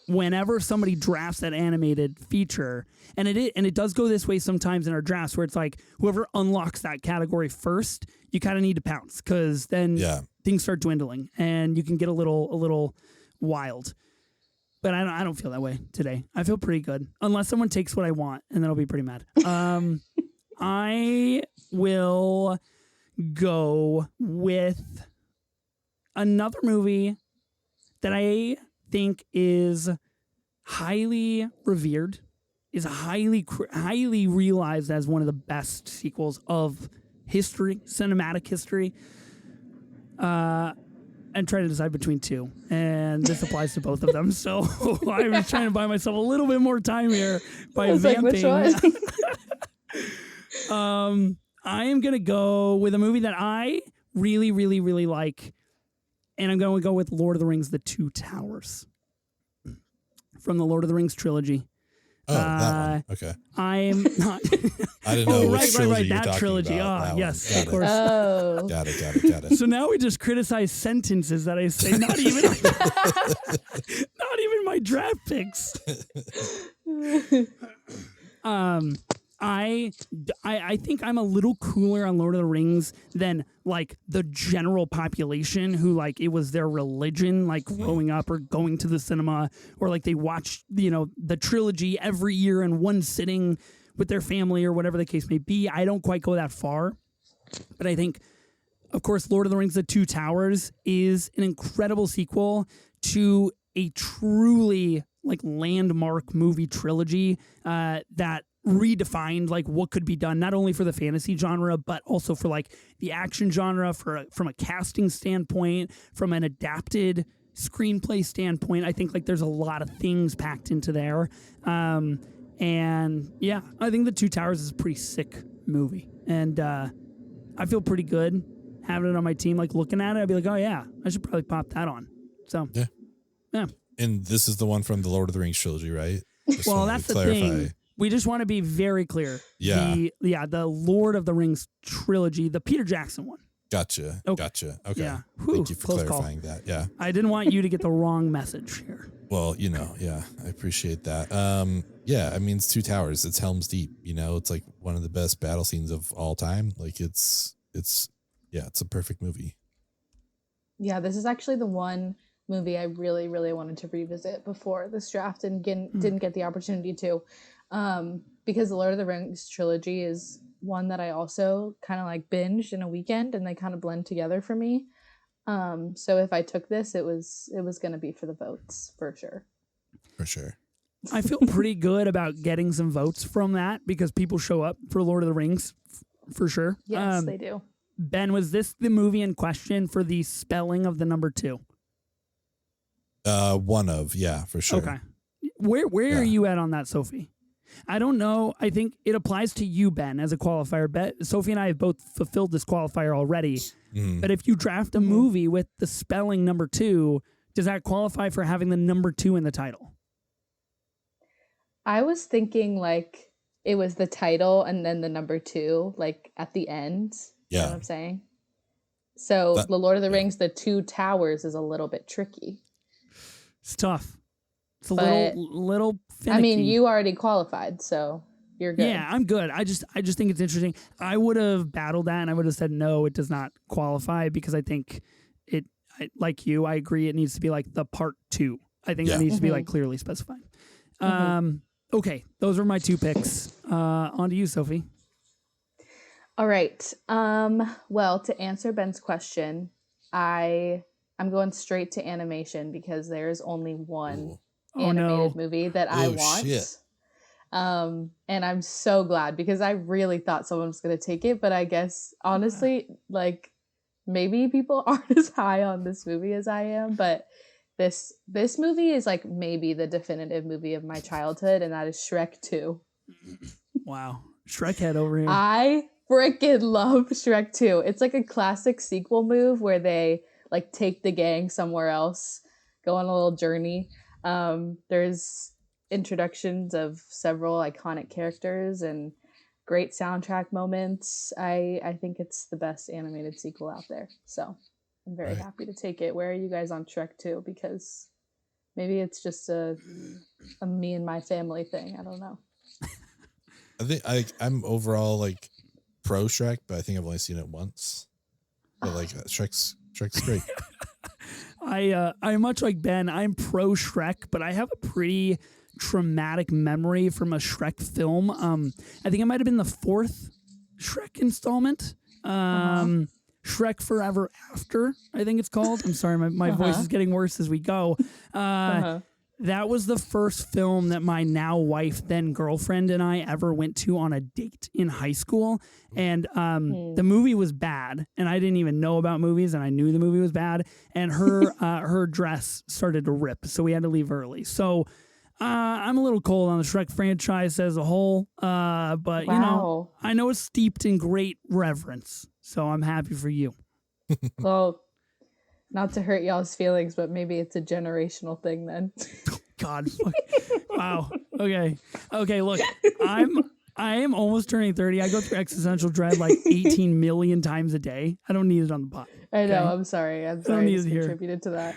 whenever somebody drafts that animated feature, and it does go this way sometimes in our drafts where it's like whoever unlocks that category first, you kind of need to pounce because then things start dwindling and you can get a little wild. But I don't feel that way today. I feel pretty good. Unless someone takes what I want, and then I'll be pretty mad. I will go with another movie that I think is highly revered, is highly realized as one of the best sequels of history, cinematic history. And try to decide between 2. And this applies to both of them. So I was trying to buy myself a little bit more time here by vamping. Like, which one? I am going to go with a movie that I really, really, really like. And I'm going to go with Lord of the Rings, The Two Towers. From the Lord of the Rings trilogy. Oh, that one. Okay. I'm not. I didn't know which trilogy you're that talking trilogy. about. Oh, yes, of course. Oh. Got it. So now we just criticize sentences that I say, not even my draft picks. I think I'm a little cooler on Lord of the Rings than like the general population who like it was their religion, like growing up or going to the cinema, or like they watched, the trilogy every year in one sitting with their family or whatever the case may be. I don't quite go that far, but I think, of course, Lord of the Rings, The Two Towers is an incredible sequel to a truly like landmark movie trilogy that redefined like what could be done, not only for the fantasy genre, but also for like the action genre, from a casting standpoint, from an adapted screenplay standpoint. I think like there's a lot of things packed into there. And yeah, I think The Two Towers is a pretty sick movie. And I feel pretty good having it on my team. Like looking at it, I'd be like, oh yeah, I should probably pop that on. So yeah. And this is the one from the Lord of the Rings trilogy, right? Well, that's the thing. We just want to be very clear. Yeah. The Lord of the Rings trilogy, the Peter Jackson one. Gotcha. Okay. Gotcha. Okay. Yeah. Thank you for Close clarifying that. Yeah. I didn't want you to get the wrong message here. Well, yeah, I appreciate that. Yeah, I mean, it's Two Towers. It's Helm's Deep. It's like one of the best battle scenes of all time. Like it's a perfect movie. Yeah, this is actually the one movie I really, really wanted to revisit before this draft and didn't get the opportunity to. Because the Lord of the Rings trilogy is one that I also kind of like binged in a weekend, and they kind of blend together for me. So if I took this, it was going to be for the votes for sure. For sure. I feel pretty good about getting some votes from that because people show up for Lord of the Rings for sure. Yes, they do. Ben, was this the movie in question for the spelling of the number 2? Yeah, for sure. Okay. Where are you at on that, Sophie? I don't know. I think it applies to you, Ben, as a qualifier. Sophie and I have both fulfilled this qualifier already. Mm. But if you draft a movie with the spelling number 2, does that qualify for having the number 2 in the title? I was thinking like it was the title and then the number 2, like at the end. Yeah. You know what I'm saying? So the Lord of the Rings, The Two Towers is a little bit tricky. It's tough. It's a little finicky. I mean, you already qualified, so you're good. Yeah, I'm good. I just think it's interesting. I would have battled that and I would have said no, it does not qualify because I think like you, I agree it needs to be like the part 2. I think that needs to be like clearly specified. Okay, those were my 2 picks. On to you, Sophie. All right. Well, to answer Ben's question, I'm going straight to animation because there's only one animated movie that I want. Shit. And I'm so glad because I really thought someone was going to take it, but I guess honestly, like maybe people aren't as high on this movie as I am, but this movie is like maybe the definitive movie of my childhood, and that is Shrek 2. Wow. Shrek head over here. I freaking love Shrek 2. It's like a classic sequel move where they like take the gang somewhere else, go on a little journey. There's introductions of several iconic characters and great soundtrack moments. I think it's the best animated sequel out there. So I'm very happy to take it. Where are you guys on Shrek 2? Because maybe it's just a me and my family thing. I don't know. I think I'm overall like pro Shrek, but I think I've only seen it once. But like Shrek's great. I'm much like Ben. I'm pro Shrek, but I have a pretty traumatic memory from a Shrek film. I think it might have been the 4th Shrek installment. Shrek Forever After, I think it's called. I'm sorry, my voice is getting worse as we go. That was the first film that my now wife, then girlfriend, and I ever went to on a date in high school. And the movie was bad, and I didn't even know about movies, and I knew the movie was bad. And her her dress started to rip, so we had to leave early. So I'm a little cold on the Shrek franchise as a whole, but you know, I know it's steeped in great reverence, so I'm happy for you. Well, not to hurt y'all's feelings, but maybe it's a generational thing then. God, fuck. Wow. Okay. Look, I am almost turning 30. I go through existential dread like 18 million times a day. I don't need it on the pot. I know. I'm sorry. I just contributed to that.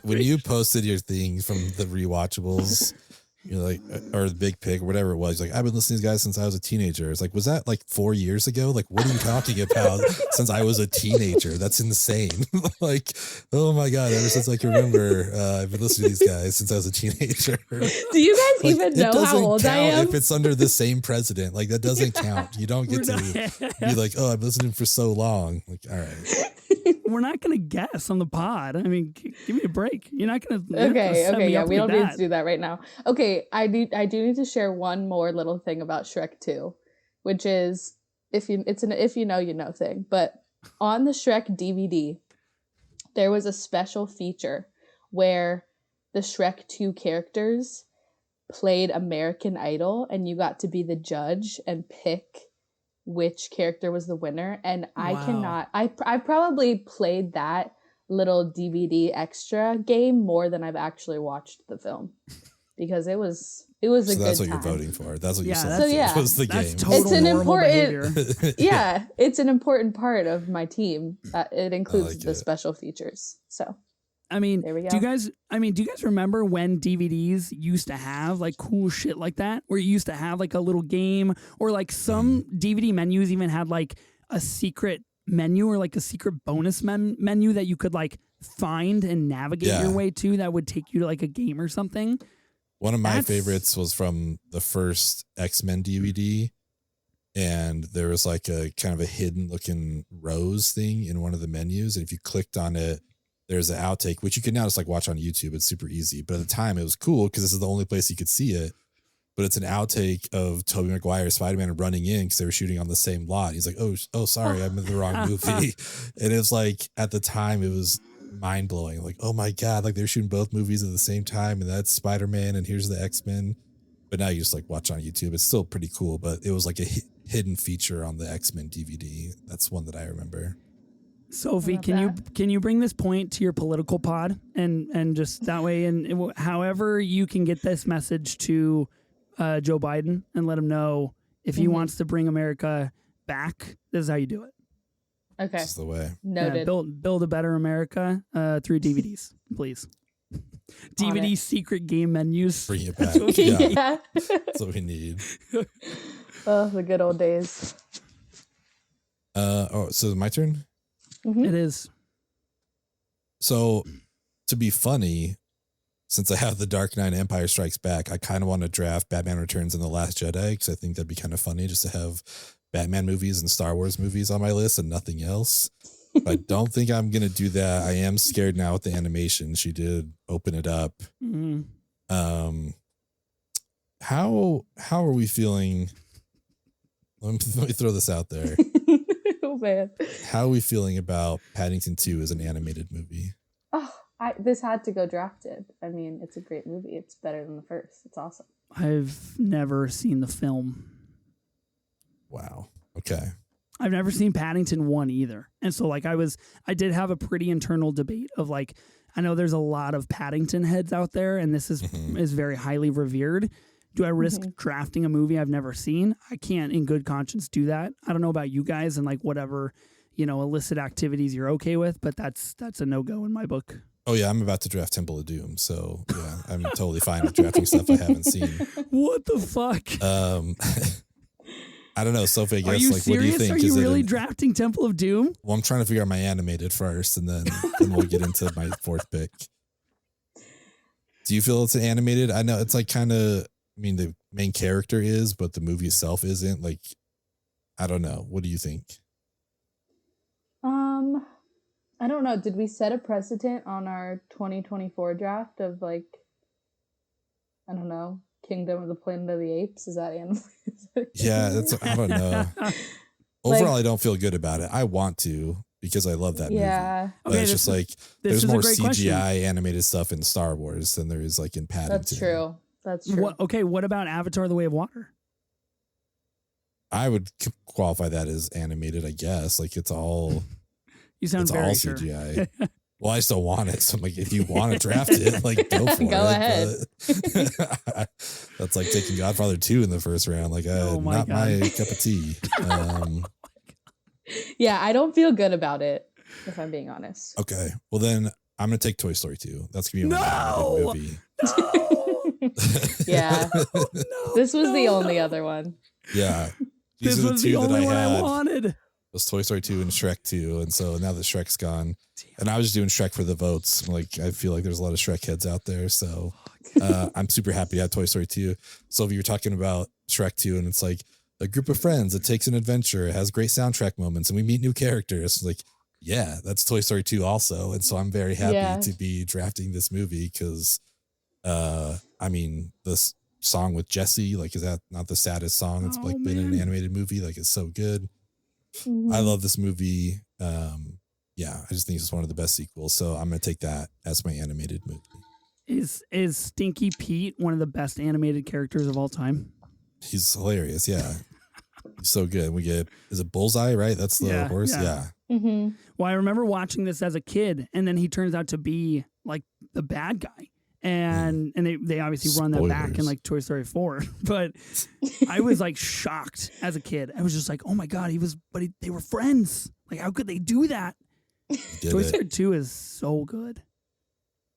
When you posted your thing from the rewatchables, you're like, or the big pick or whatever it was, like, I've been listening to these guys since I was a teenager. It's like, was that like 4 years ago? Like, what are you talking about? Since I was a teenager? That's insane. Like, oh my God, ever since I can remember, I've been listening to these guys since I was a teenager. Do you guys even know how old I am? If it's under the same president, like that doesn't count. You don't get to be like, oh, I've listened for so long. Like, all right. we're not gonna guess on the pod. I mean, give me a break. You're not gonna. Okay, yeah, we don't need to do that right now. Okay, I do need to share one more little thing about Shrek 2, which is if you know thing. But on the Shrek DVD, there was a special feature where the Shrek 2 characters played American Idol, and you got to be the judge and pick which character was the winner. And I probably played that little DVD extra game more than I've actually watched the film, because it was a good time. So that's what you're voting for. That's what you said. So yeah, was the that's game. Total it's an important important yeah, it's an important part of my team. It includes the special features. So I mean, there we go. do you guys remember when DVDs used to have like cool shit like that, where you used to have like a little game, or like some DVD menus even had like a secret menu or like a secret bonus menu that you could like find and navigate your way to, that would take you to like a game or something? One of my favorites was from the first X-Men DVD, and there was like a kind of a hidden looking rose thing in one of the menus, and if you clicked on it, there's an outtake, which you can now just like watch on YouTube. It's super easy. But at the time it was cool because this is the only place you could see it. But it's an outtake of Tobey Maguire, Spider-Man, running in because they were shooting on the same lot. He's like, oh, sorry, I'm in the wrong movie. And it was like, at the time it was mind blowing. Like, oh my God, like they're shooting both movies at the same time. And that's Spider-Man and here's the X-Men. But now you just like watch on YouTube. It's still pretty cool, but it was like a hidden feature on the X-Men DVD. That's one that I remember. Sophie, can you bring this point to your political pod and just that way, and however you can get this message to Joe Biden and let him know if he wants to bring America back, this is how you do it. Okay, this is the way. Noted. Build a better America through DVDs, please. DVD secret game menus. Bring it back. Yeah. That's what we need. Oh, the good old days. So my turn. Mm-hmm. It is. So, to be funny, since I have The Dark Knight, Empire Strikes Back, I kind of want to draft Batman Returns and The Last Jedi, because I think that'd be kind of funny just to have Batman movies and Star Wars movies on my list and nothing else. But I don't think I'm going to do that. I am scared now with the animation. She did open it up. Mm-hmm. How are we feeling? Let me throw this out there. Oh man, how are we feeling about Paddington 2 as an animated movie? Oh, this had to go drafted. I mean, it's a great movie. It's better than the first. It's awesome. I've never seen the film. Wow. Okay. I've never seen Paddington 1 either. And so like I did have a pretty internal debate of like, I know there's a lot of Paddington heads out there and this is very highly revered. Do I risk drafting a movie I've never seen? I can't in good conscience do that. I don't know about you guys and like whatever, illicit activities you're okay with, but that's a no-go in my book. Oh yeah, I'm about to draft Temple of Doom, so yeah, I'm totally fine with drafting stuff I haven't seen. What the fuck? I don't know, Sophie, I guess. Are you like, serious? What do you think? Are you really drafting Temple of Doom? Well, I'm trying to figure out my animated first, and then we'll get into my fourth pick. Do you feel it's an animated? I know it's like kind of, I mean, the main character is, but the movie itself isn't. Like, I don't know. What do you think? I don't know. Did we set a precedent on our 2024 draft of like, I don't know, Kingdom of the Planet of the Apes? Is that animated? Yeah, I don't know. Overall, I don't feel good about it. I want to because I love that movie. But okay, it's just like there's more CGI animated stuff in Star Wars than there is like in Paddington. That's true. What about Avatar: The Way of Water? I would qualify that as animated, I guess. Like it's all you sound it's very all sure. CGI. Well, I still want it. So I'm like, if you want to draft it, like go for it. Go ahead. But that's like taking Godfather 2 in the first round. Like, not my cup of tea. Yeah, I don't feel good about it, if I'm being honest. Okay. Well, then I'm going to take Toy Story 2. That's going to be my movie. No! Yeah. This was the only other one. Yeah. This These are was the the two that only I one had. I wanted. Was Toy Story 2 and Shrek 2. And so now that Shrek's gone, and I was just doing Shrek for the votes. Like, I feel like there's a lot of Shrek heads out there. So I'm super happy to have Toy Story 2. So if you're talking about Shrek 2 and it's like a group of friends, it takes an adventure, it has great soundtrack moments, and we meet new characters. Like, Yeah, that's Toy Story 2 also. And so I'm very happy Yeah. to be drafting this movie because I mean, this song with Jesse, like, is that not the saddest song that's like been in an animated movie? Like, it's so good. I love this movie. Yeah, I just think it's one of the best sequels. So I'm gonna take that as my animated movie. Is Stinky Pete one of the best animated characters of all time? He's hilarious. Yeah, he's so good. We get, is it Bullseye? Right, that's the horse. Yeah. Well, I remember watching this as a kid, and then he turns out to be like the bad guy. And they obviously run that back in like Toy Story 4, but I was like shocked as a kid. I was just like, oh my god, they were friends. Like, how could they do that? Toy Story 2 is so good.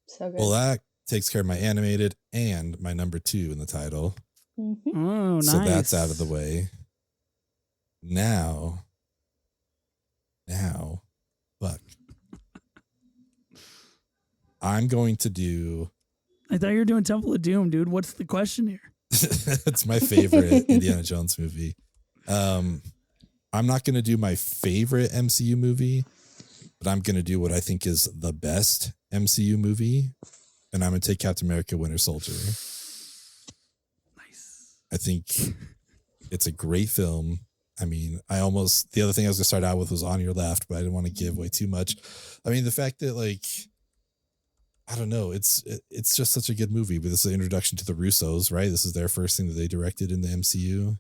So good. Well, that takes care of my animated and my number 2 in the title. Oh, nice. So that's out of the way. Now, fuck. I'm going to do. I thought you were doing Temple of Doom, dude. What's the question here? It's my favorite Indiana Jones movie. I'm not going to do my favorite MCU movie, but I'm going to do what I think is the best MCU movie. And I'm going to take Captain America Winter Soldier. Nice. I think it's a great film. I mean, the other thing I was going to start out with was On Your Left, but I didn't want to give away too much. I mean, the fact that, like, I don't know, it's just such a good movie. But this is an introduction to the Russos, right? This is their first thing that they directed in the MCU.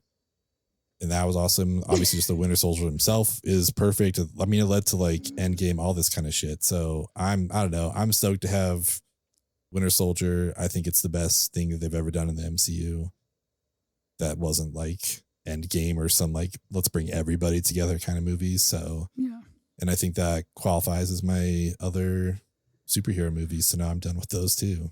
And that was awesome. Obviously, just the Winter Soldier himself is perfect. I mean, it led to like Endgame, all this kind of shit. So I don't know. I'm stoked to have Winter Soldier. I think it's the best thing that they've ever done in the MCU. That wasn't like Endgame or some like, let's bring everybody together kind of movies. So, yeah. And I think that qualifies as my other superhero movies. So now I'm done with those too.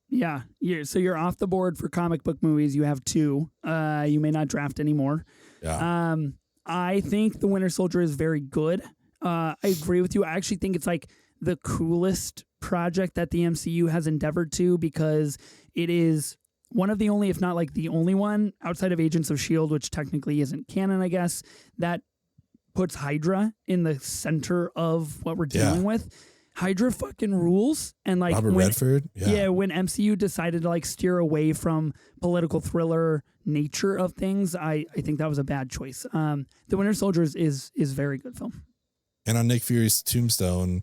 Yeah. So you're off the board for comic book movies. You have 2. You may not draft anymore. Yeah. I think The Winter Soldier is very good. I agree with you. I actually think it's like the coolest project that the MCU has endeavored to, because it is one of the only, if not like the only one outside of Agents of S.H.I.E.L.D., which technically isn't canon, I guess, that puts Hydra in the center of what we're dealing with. Hydra fucking rules. And like Robert Redford. Yeah, when MCU decided to like steer away from political thriller nature of things, I think that was a bad choice. The Winter Soldier is very good film. And on Nick Fury's tombstone,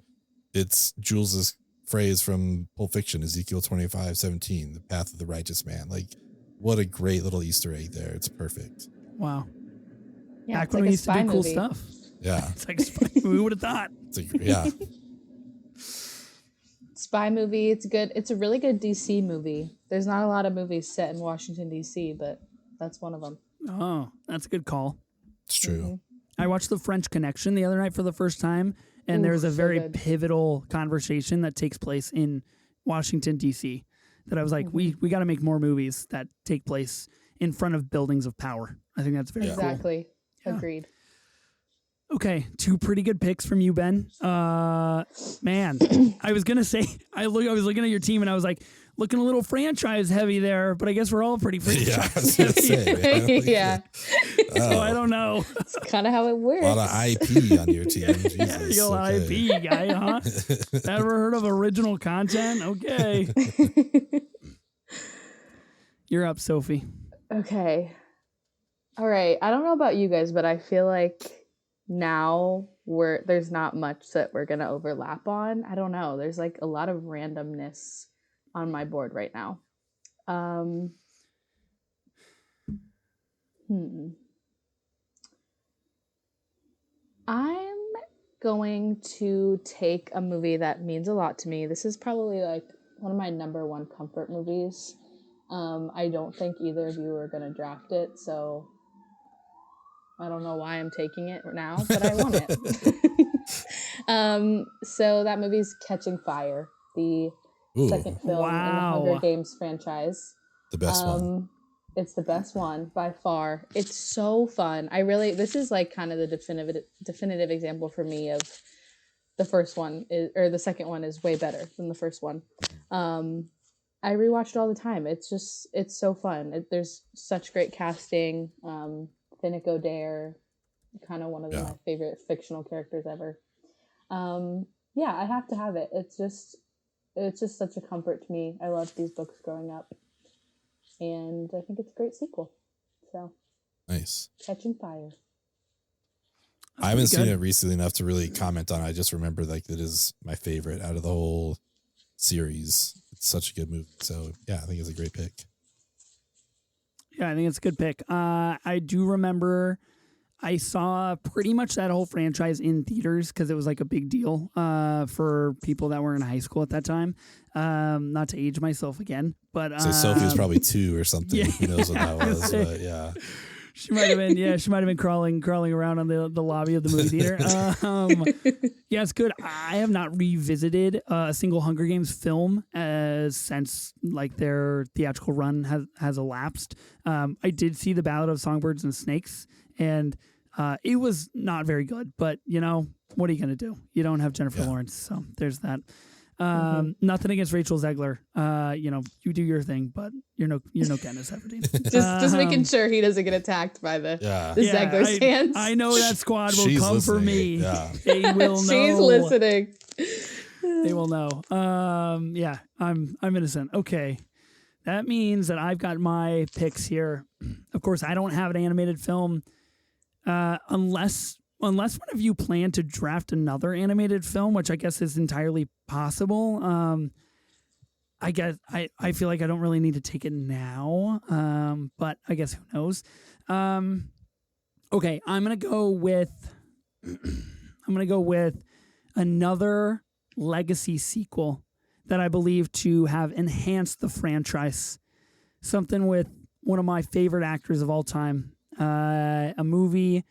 it's Jules's phrase from Pulp Fiction, Ezekiel 25:17, the path of the righteous man. Like, what a great little Easter egg there. It's perfect. Wow. Yeah, back when we used to do cool stuff. Yeah. It's like spy movie. Who would have thought? Yeah. Spy movie. It's good. It's a really good DC movie. There's not a lot of movies set in Washington, D.C., but that's one of them. Oh, that's a good call. It's true. I watched The French Connection the other night for the first time, and there's a very pivotal conversation that takes place in Washington, D.C. that I was like, we got to make more movies that take place in front of buildings of power. I think that's very cool. Exactly. Yeah. Agreed. Okay, 2 pretty good picks from you, Ben. Man, I was gonna say I was looking at your team and I was like, looking a little franchise heavy there, but I guess we're all pretty franchise heavy. Yeah. So I don't know. It's kind of how it works. A lot of IP on your team. Jesus. You're an IP guy, huh? Ever heard of original content? Okay. You're up, Sophie. Okay. All right. I don't know about you guys, but I feel like now there's not much that we're going to overlap on. I don't know. There's like a lot of randomness on my board right now. I'm going to take a movie that means a lot to me. This is probably like one of my number 1 comfort movies. I don't think either of you are going to draft it, so I don't know why I'm taking it now, but I want it. So that movie's Catching Fire, the second film in the Hunger Games franchise. The best one. It's the best one by far. It's so fun. This is like kind of the definitive example for me of the first one or the second one is way better than the first one. I rewatch it all the time. It's so fun. There's such great casting. Finnick Odair, kind of one of my favorite fictional characters ever. Yeah, I have to have it. It's just such a comfort to me. I loved these books growing up, and I think it's a great sequel. So Nice. Catching Fire. I haven't seen it recently enough to really comment on it. I just remember like it is my favorite out of the whole series. It's such a good movie. So yeah, I think it's a great pick. Yeah, I think it's a good pick. I do remember I saw pretty much that whole franchise in theaters because it was like a big deal for people that were in high school at that time. Not to age myself again, but so Sophie was probably 2 or something. Yeah, Who knows what that was? But yeah, she might have been. Yeah, she might have been crawling around on the lobby of the movie theater. Yeah, it's good. I have not revisited a single Hunger Games film since like their theatrical run has elapsed. I did see The Ballad of Songbirds and Snakes, and it was not very good. But you know, what are you gonna do? You don't have Jennifer Lawrence, so there's that. Nothing against Rachel Zegler. You know, you do your thing, but you're no Katniss Everdeen. just making sure he doesn't get attacked by the Zegler stands. I know that squad will come for me. Yeah. They will know. She's listening. They will know. Yeah, I'm innocent. Okay. That means that I've got my picks here. Of course, I don't have an animated film unless one of you plan to draft another animated film, which I guess is entirely possible. I guess I feel like I don't really need to take it now, but I guess who knows. Okay, I'm gonna go with another legacy sequel that I believe to have enhanced the franchise. Something with one of my favorite actors of all time. A movie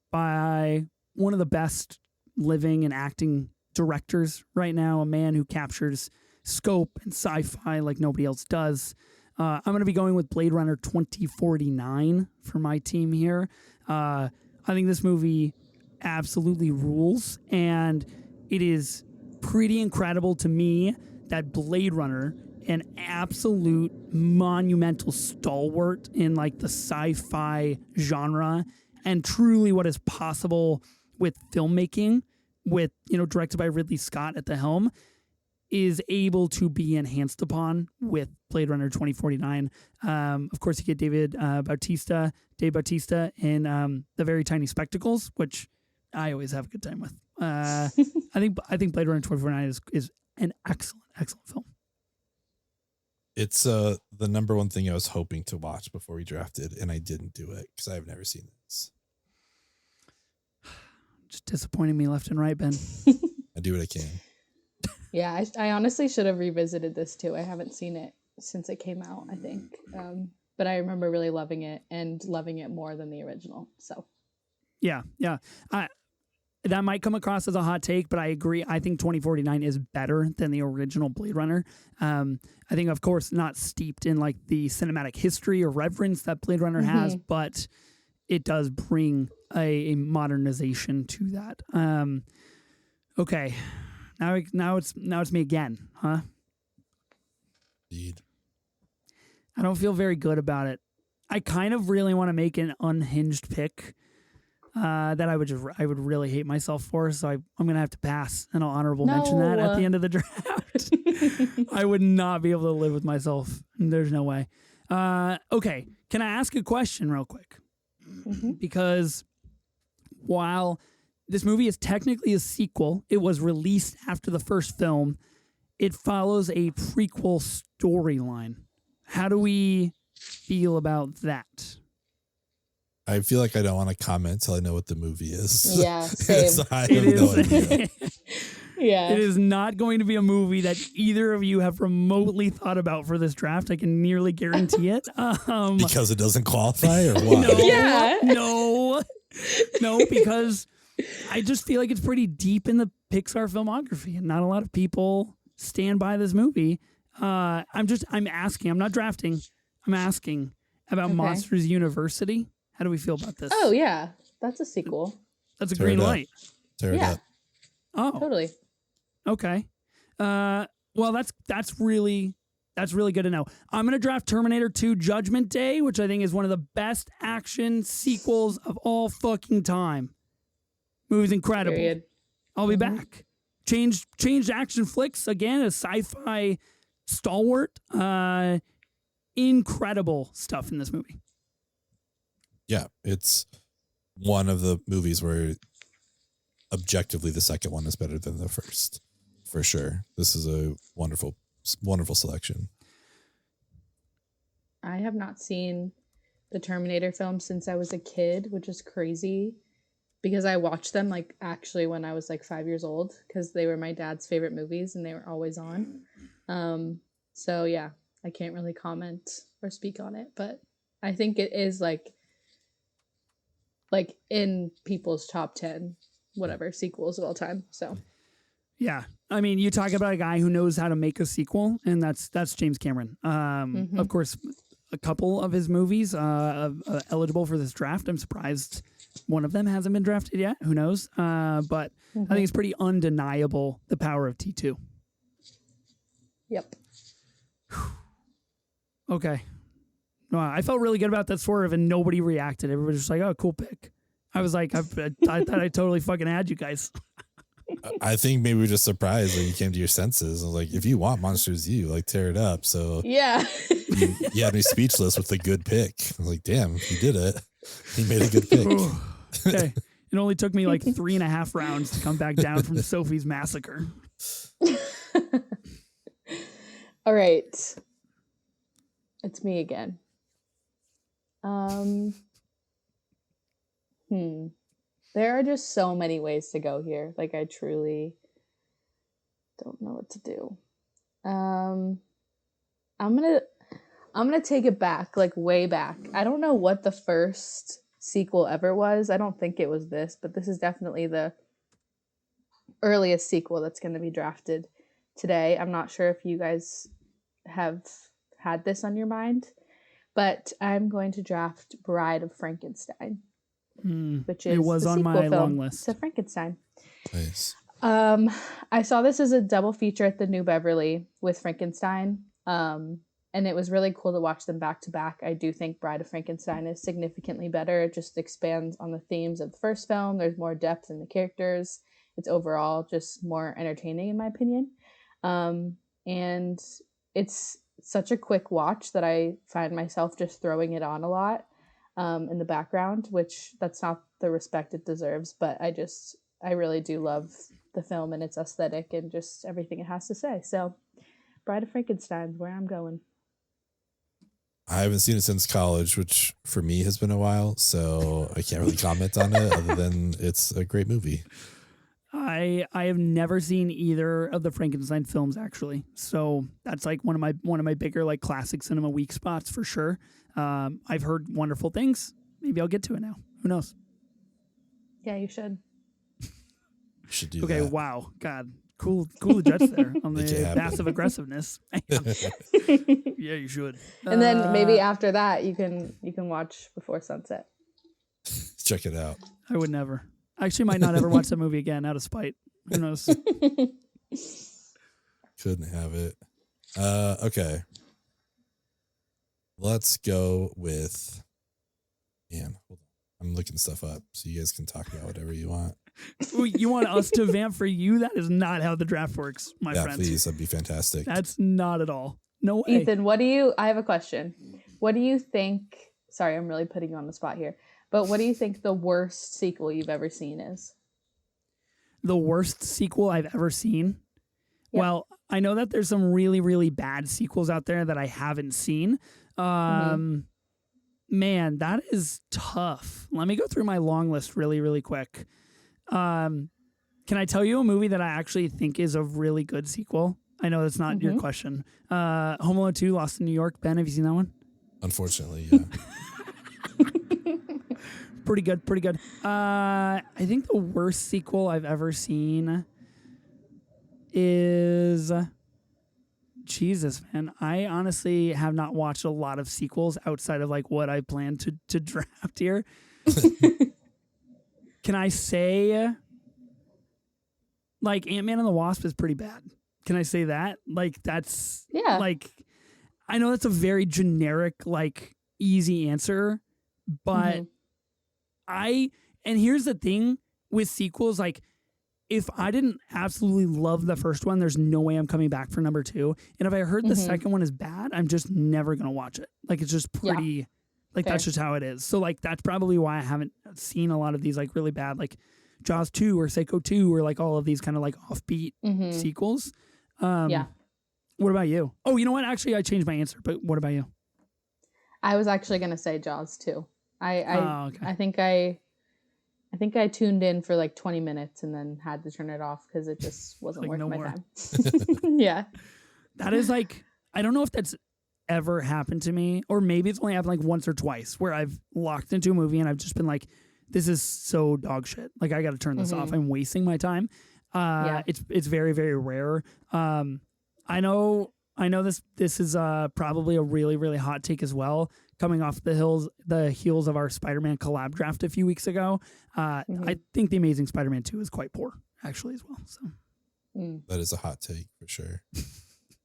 by one of the best living and acting directors right now, a man who captures scope and sci-fi like nobody else does. I'm going to be going with Blade Runner 2049 for my team here. I think this movie absolutely rules, and it is pretty incredible to me that Blade Runner, an absolute monumental stalwart in like the sci-fi genre and truly what is possible with filmmaking, with, you know, directed by Ridley Scott at the helm, is able to be enhanced upon with Blade Runner 2049. Of course, you get Dave Bautista in The Very Tiny Spectacles, which I always have a good time with. I think Blade Runner 2049 is an excellent film. It's the number one thing I was hoping to watch before we drafted, and I didn't do it because I've never seen this. Just disappointing me left and right, Ben. I do what I can. Yeah, I honestly should have revisited this too. I haven't seen it since it came out, I think. But I remember really loving it and loving it more than the original. So, yeah. That might come across as a hot take, but I agree. I think 2049 is better than the original Blade Runner. I think, of course, not steeped in like the cinematic history or reverence that Blade Runner has, but it does bring a modernization to that. Okay, now it's me again, huh? Indeed. I don't feel very good about it. I kind of really want to make an unhinged pick. That I would really hate myself for, so I'm gonna have to pass, and I'll honorable mention that at the end of the draft. I would not be able to live with myself. There's no way. Okay, can I ask a question real quick? Because while this movie is technically a sequel, it was released after the first film. It follows a prequel storyline. How do we feel about that? I feel like I don't want to comment until I know what the movie is. Yeah, same. So I have no idea. Yeah. It is not going to be a movie that either of you have remotely thought about for this draft. I can nearly guarantee it. Because it doesn't qualify, or what? No, because I just feel like it's pretty deep in the Pixar filmography, and not a lot of people stand by this movie. I'm asking. I'm not drafting. I'm asking about Monsters University. How do we feel about this? Oh, yeah. That's a sequel. That's a green light. Tear it up. Oh. Totally. Okay. Well, that's really good to know. I'm going to draft Terminator 2 Judgment Day, which I think is one of the best action sequels of all fucking time. Movie's incredible. Period. I'll be back. changed action flicks again, a sci-fi stalwart. Incredible stuff in this movie. Yeah, it's one of the movies where objectively the second one is better than the first, for sure. This is a wonderful selection. I have not seen the Terminator films since I was a kid, which is crazy because I watched them like actually when I was like 5 years old because they were my dad's favorite movies and they were always on. So yeah, I can't really comment or speak on it, but I think it is like in people's top 10 whatever sequels of all time. So yeah, I mean, you talk about a guy who knows how to make a sequel, and that's James Cameron. Of course, a couple of his movies eligible for this draft. I'm surprised one of them hasn't been drafted yet. Who knows? But I think it's pretty undeniable the power of T2. Yep. Okay. Wow, I felt really good about that swerve, and nobody reacted. Everybody was just like, "Oh, cool pick." I was like, I thought I totally fucking had you guys. I think maybe we're just surprised that you came to your senses. I was like, if you want Monsters U, like tear it up. So yeah, you had me speechless with a good pick. I was like, damn, he did it. He made a good pick. Okay. It only took me like 3.5 rounds to come back down from Sophie's massacre. All right. It's me again. There are just so many ways to go here. Like I truly don't know what to do. I'm gonna take it back, like way back. I don't know what the first sequel ever was. I don't think it was this, but this is definitely the earliest sequel that's going to be drafted today. I'm not sure if you guys have had this on your mind, but I'm going to draft Bride of Frankenstein, which is it was the on sequel my film long list to Frankenstein. Nice. I saw this as a double feature at the New Beverly with Frankenstein. And it was really cool to watch them back to back. I do think Bride of Frankenstein is significantly better. It just expands on the themes of the first film. There's more depth in the characters. It's overall just more entertaining, in my opinion. And it's such a quick watch that I find myself just throwing it on a lot in the background, which that's not the respect it deserves. But I really do love the film and its aesthetic and just everything it has to say. So Bride of Frankenstein is where I'm going. I haven't seen it since college, which for me has been a while, so I can't really comment on it other than it's a great movie. I have never seen either of the Frankenstein films actually, so that's like one of my bigger like classic cinema week spots for sure. I've heard wonderful things. Maybe I'll get to it now. Who knows? Yeah, you should. You should do Okay, that. wow, God, cool judge there on the passive aggressiveness. Yeah, you should. And then maybe after that, you can watch Before Sunset. Check it out. I would never. I actually might not ever watch that movie again out of spite. Who knows? Couldn't have it. Okay. Let's go with. Man, hold on. I'm looking stuff up so you guys can talk about whatever you want. You want us to vamp for you? That is not how the draft works, my Yeah, friends. please. That'd be fantastic. That's not at all. No way. Ethan, I have a question. What do you think? Sorry, I'm really putting you on the spot here. But what do you think the worst sequel you've ever seen is? The worst sequel I've ever seen? Yep. Well, I know that there's some really, really bad sequels out there that I haven't seen. Man, that is tough. Let me go through my long list really, really quick. Can I tell you a movie that I actually think is a really good sequel? I know that's not your question. Home Alone 2, Lost in New York. Ben, have you seen that one? Unfortunately, yeah. Pretty good. I think the worst sequel I've ever seen is... Jesus, man. I honestly have not watched a lot of sequels outside of like what I plan to draft here. Can I say like Ant-Man and the Wasp is pretty bad? Can I say that? Like that's like I know that's a very generic, like easy answer, but and here's the thing with sequels, like if I didn't absolutely love the first one, there's no way I'm coming back for number 2. And if I heard the second one is bad, I'm just never going to watch it. Like, it's just pretty, like, Fair. that's just how it is. So, like, that's probably why I haven't seen a lot of these, like, really bad, like, Jaws 2 or Psycho 2 or, like, all of these kind of, like, offbeat sequels. Yeah. What about you? Oh, you know what? Actually, I changed my answer, but what about you? I was actually going to say Jaws too. Okay. I think I tuned in for like 20 minutes and then had to turn it off because it just wasn't Like, worth no my more. time. Yeah. That is like, I don't know if that's ever happened to me, or maybe it's only happened like once or twice where I've locked into a movie and I've just been like, this is so dog shit. Like, I got to turn this off. I'm wasting my time. It's very, very rare. I know this is probably a really, really hot take as well, coming off the heels of our Spider-Man collab draft a few weeks ago. I think The Amazing Spider-Man 2 is quite poor, actually, as well. So That is a hot take for sure.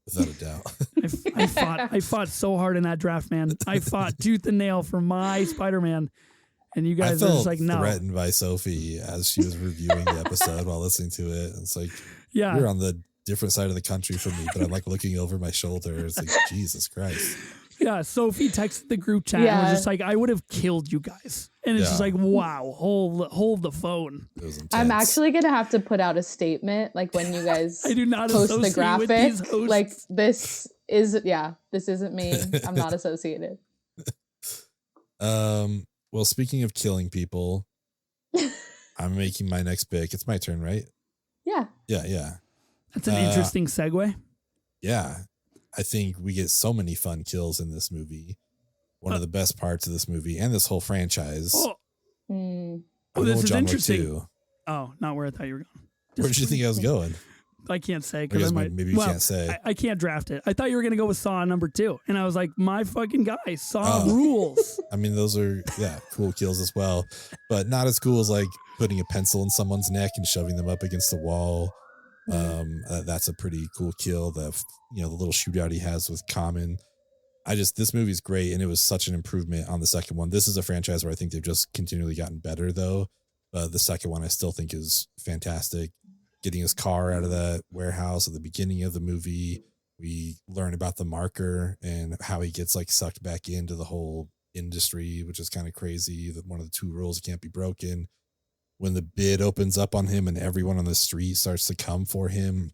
Without a doubt. I fought so hard in that draft, man. I fought tooth and nail for my Spider-Man. And you guys I are felt just like, no. threatened by Sophie as she was reviewing the episode while listening to it. It's like, Yeah. you're on the different side of the country from me, but I'm like looking over my shoulder. It's like, Jesus Christ. Yeah, Sophie texted the group chat and was just like, I would have killed you guys. And it's just like, wow, hold the phone. It was intense. I'm actually going to have to put out a statement like when you guys I do not post the associate with graphic. these hosts. Like, this isn't me. I'm not associated. Well, speaking of killing people, I'm making my next pick. It's my turn, right? Yeah. Yeah. That's an interesting segue. Yeah. I think we get so many fun kills in this movie. One of the best parts of this movie and this whole franchise. Oh, I'm this going with is John Wick interesting. 2. Oh, not where I thought you were going. Where did you think I was going? I can't say I because guess I might. maybe you can't say. I can't draft it. I thought you were going to go with Saw number 2. And I was like, my fucking guy, Saw rules. I mean, those are, cool kills as well. But not as cool as like putting a pencil in someone's neck and shoving them up against the wall. That's a pretty cool kill. The little shootout he has with Common. This movie's great, and it was such an improvement on the second one. This is a franchise where I think they've just continually gotten better, though. The second one I still think is fantastic. Getting his car out of that warehouse at the beginning of the movie, we learn about the marker and how he gets like sucked back into the whole industry, which is kind of crazy. That one of the 2 rules can't be broken. When the bid opens up on him and everyone on the street starts to come for him,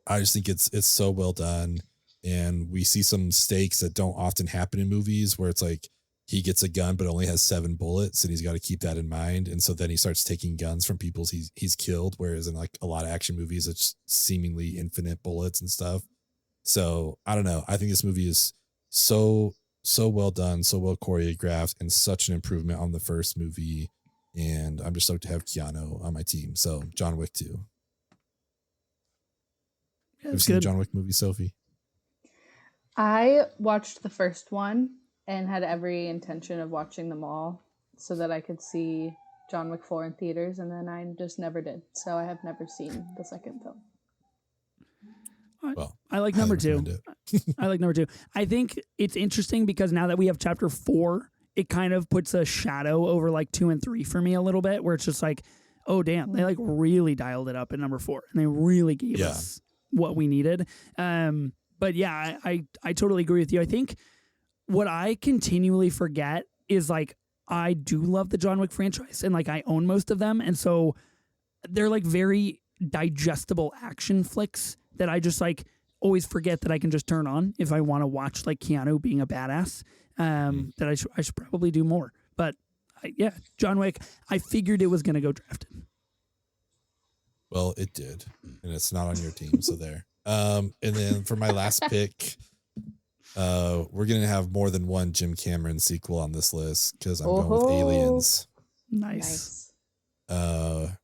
I just think it's so well done. And we see some stakes that don't often happen in movies where it's like he gets a gun but only has 7 bullets and he's got to keep that in mind. And so then he starts taking guns from people he's killed, whereas in like a lot of action movies it's seemingly infinite bullets and stuff. So I don't know. I think this movie is so well done, so well choreographed, and such an improvement on the first movie. And I'm just stoked to have Keanu on my team. So John Wick 2. Have you seen the John Wick movie, Sophie? I watched the first one and had every intention of watching them all so that I could see John Wick 4 in theaters, and then I just never did. So I have never seen the second film. Well, I like number 2. I like number 2. I think it's interesting because now that we have chapter 4, it kind of puts a shadow over like 2 and 3 for me a little bit, where it's just like, oh damn, they like really dialed it up in number 4 and they really gave us what we needed. But yeah, I totally agree with you. I think what I continually forget is like, I do love the John Wick franchise and like I own most of them. And so they're like very digestible action flicks that I just like always forget that I can just turn on if I want to watch like Keanu being a badass. That I should probably do more. But John Wick, I figured it was going to go drafted. Well, it did. And it's not on your team. So there. And then for my last pick, we're going to have more than one Jim Cameron sequel on this list because I'm going with Aliens. Nice. I'm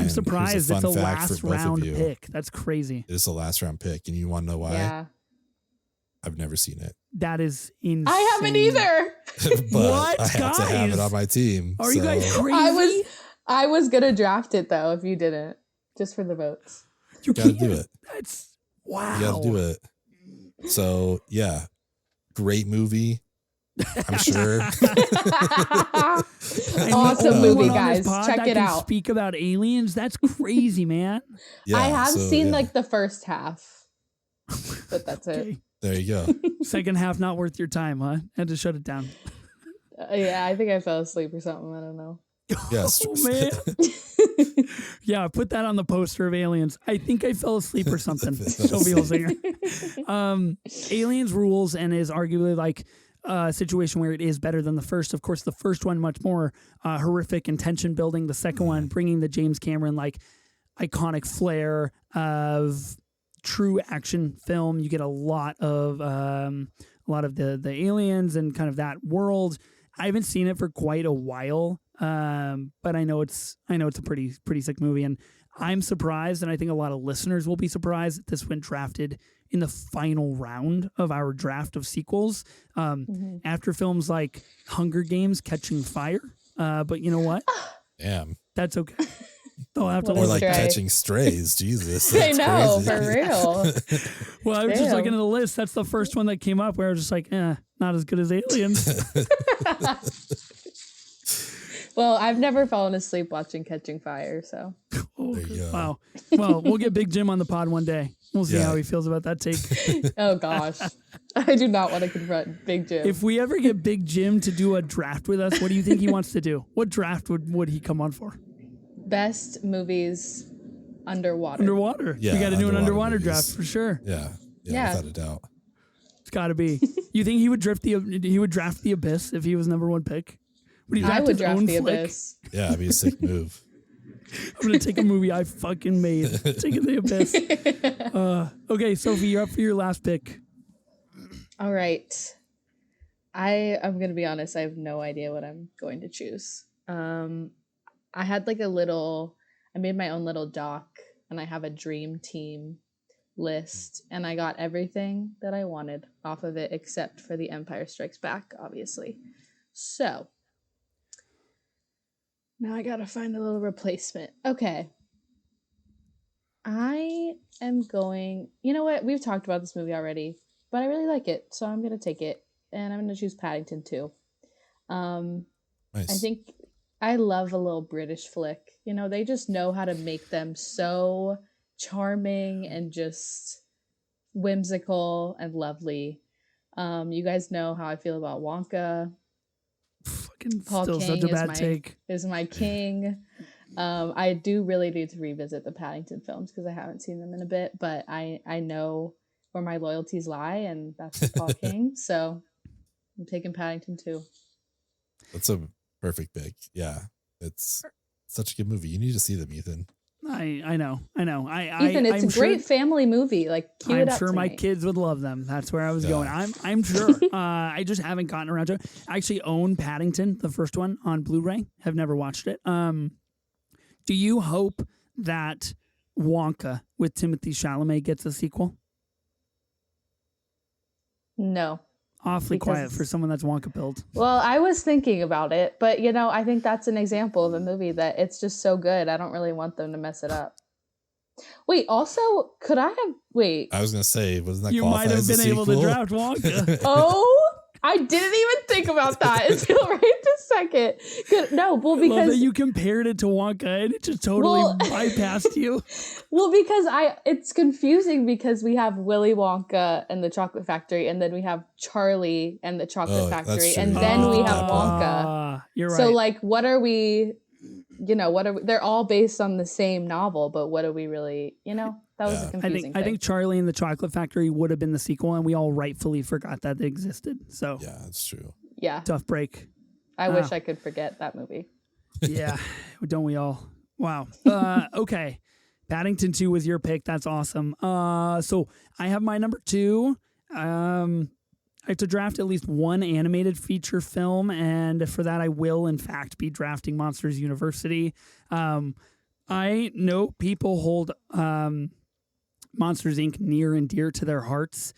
surprised it's a last round pick. That's crazy. It is a last round pick. And you want to know why? Yeah. I've never seen it. That is insane. I haven't either. But what? I have to have it on my team. Are you guys crazy? I was going to draft it though if you didn't, just for the votes. You got to do it. That's wow. You got to do it. So yeah, great movie. I'm sure. Awesome movie, Anyone on this guys. pod Check that it can out. Speak about aliens. That's crazy, man. Yeah, I have so, seen yeah. like the first half, but that's it. Okay. There you go. Second half not worth your time, huh? Had to shut it down. Yeah, I think I fell asleep or something. I don't know. Yes. Oh man. Yeah, put that on the poster of Aliens. I think I fell asleep or something. Sophie Holzinger. Aliens rules and is arguably like a situation where it is better than the first. Of course, the first one much more horrific and tension building. The second one bringing the James Cameron like iconic flair of true action film. You get a lot of the aliens and kind of that world. I haven't seen it for quite a while, but I know it's a pretty sick movie, and I'm surprised, and I think a lot of listeners will be surprised that this went drafted in the final round of our draft of sequels after films like Hunger Games, Catching Fire. But you know what? Damn. That's okay. They'll have to What a Or live like stray. Catching Strays. Jesus. I That's know, crazy. for real. Well, I was just Damn. looking at the list. That's the first one that came up where I was just like, not as good as Aliens. Well, I've never fallen asleep watching Catching Fire, so. Oh, There you go. wow. Well, we'll get Big Jim on the pod one day. We'll see Yeah. how he feels about that take. Oh gosh, I do not want to confront Big Jim. If we ever get Big Jim to do a draft with us, what do you think he wants to do? What draft would he come on for? Best movies underwater. Underwater. Yeah, We got to do an underwater movies. draft for sure. Yeah. Yeah. Without a doubt. It's got to be. You think he would draft the Abyss if he was number one pick? Would he I would his draft own The flick? Abyss. Yeah, it'd be a sick move. I'm gonna take a movie I fucking made. Taking The Abyss. Okay, Sophie, you're up for your last pick. All right. I'm going to be honest. I have no idea what I'm going to choose. I had like I made my own little doc, and I have a dream team list, and I got everything that I wanted off of it except for The Empire Strikes Back, obviously. So now I got to find a little replacement. Okay. I am going, you know what? We've talked about this movie already, but I really like it, so I'm going to take it, and I'm going to choose Paddington 2. Nice. I think I love a little British flick. You know, they just know how to make them so charming and just whimsical and lovely. You guys know how I feel about Wonka. Fucking Paul still King such a bad take. is my king. I do really need to revisit the Paddington films because I haven't seen them in a bit, but I know where my loyalties lie, and that's with Paul King. So I'm taking Paddington 2. That's a perfect pick. Yeah. It's such a good movie. You need to see them, Ethan. I know. Ethan, it's I'm a great sure, family movie. Like, cue it I'm up sure my tonight. kids would love them. That's where I was Yeah. going. I'm sure. I just haven't gotten around to it. I actually own Paddington, the first one, on Blu-ray. Have never watched it. Do you hope that Wonka with Timothée Chalamet gets a sequel? No. Awfully Because- quiet for someone that's Wonka built. Well, I was thinking about it, but you know, I think that's an example of a movie that it's just so good. I don't really want them to mess it up. Wait, also, could I have I was gonna say, wasn't that You qualify might have as a been able to sequel? draft Wonka. Oh, I didn't even think about that until right this second. No, well, Love because that you compared it to Wonka and it just totally Well- bypassed you. it's confusing because we have Willy Wonka and the Chocolate Factory, and then we have Charlie and the Chocolate Oh, that's Factory, true. and then we have Definitely. Wonka. You're right. So, like, what are we? You know, what are we, they're all based on the same novel, but what are we really? You know, that was Yeah. a I confusing think thing. Charlie and the Chocolate Factory would have been the sequel, and we all rightfully forgot that they existed. So Yeah, that's true. Yeah, tough break. I wish Wow. I could forget that movie. Yeah, don't we all? Wow. Okay, Paddington 2 was your pick. That's awesome. So I have my number 2. I have to draft at least one animated feature film, and for that I will, in fact, be drafting Monsters University. I know people hold Monsters Inc. near and dear to their hearts.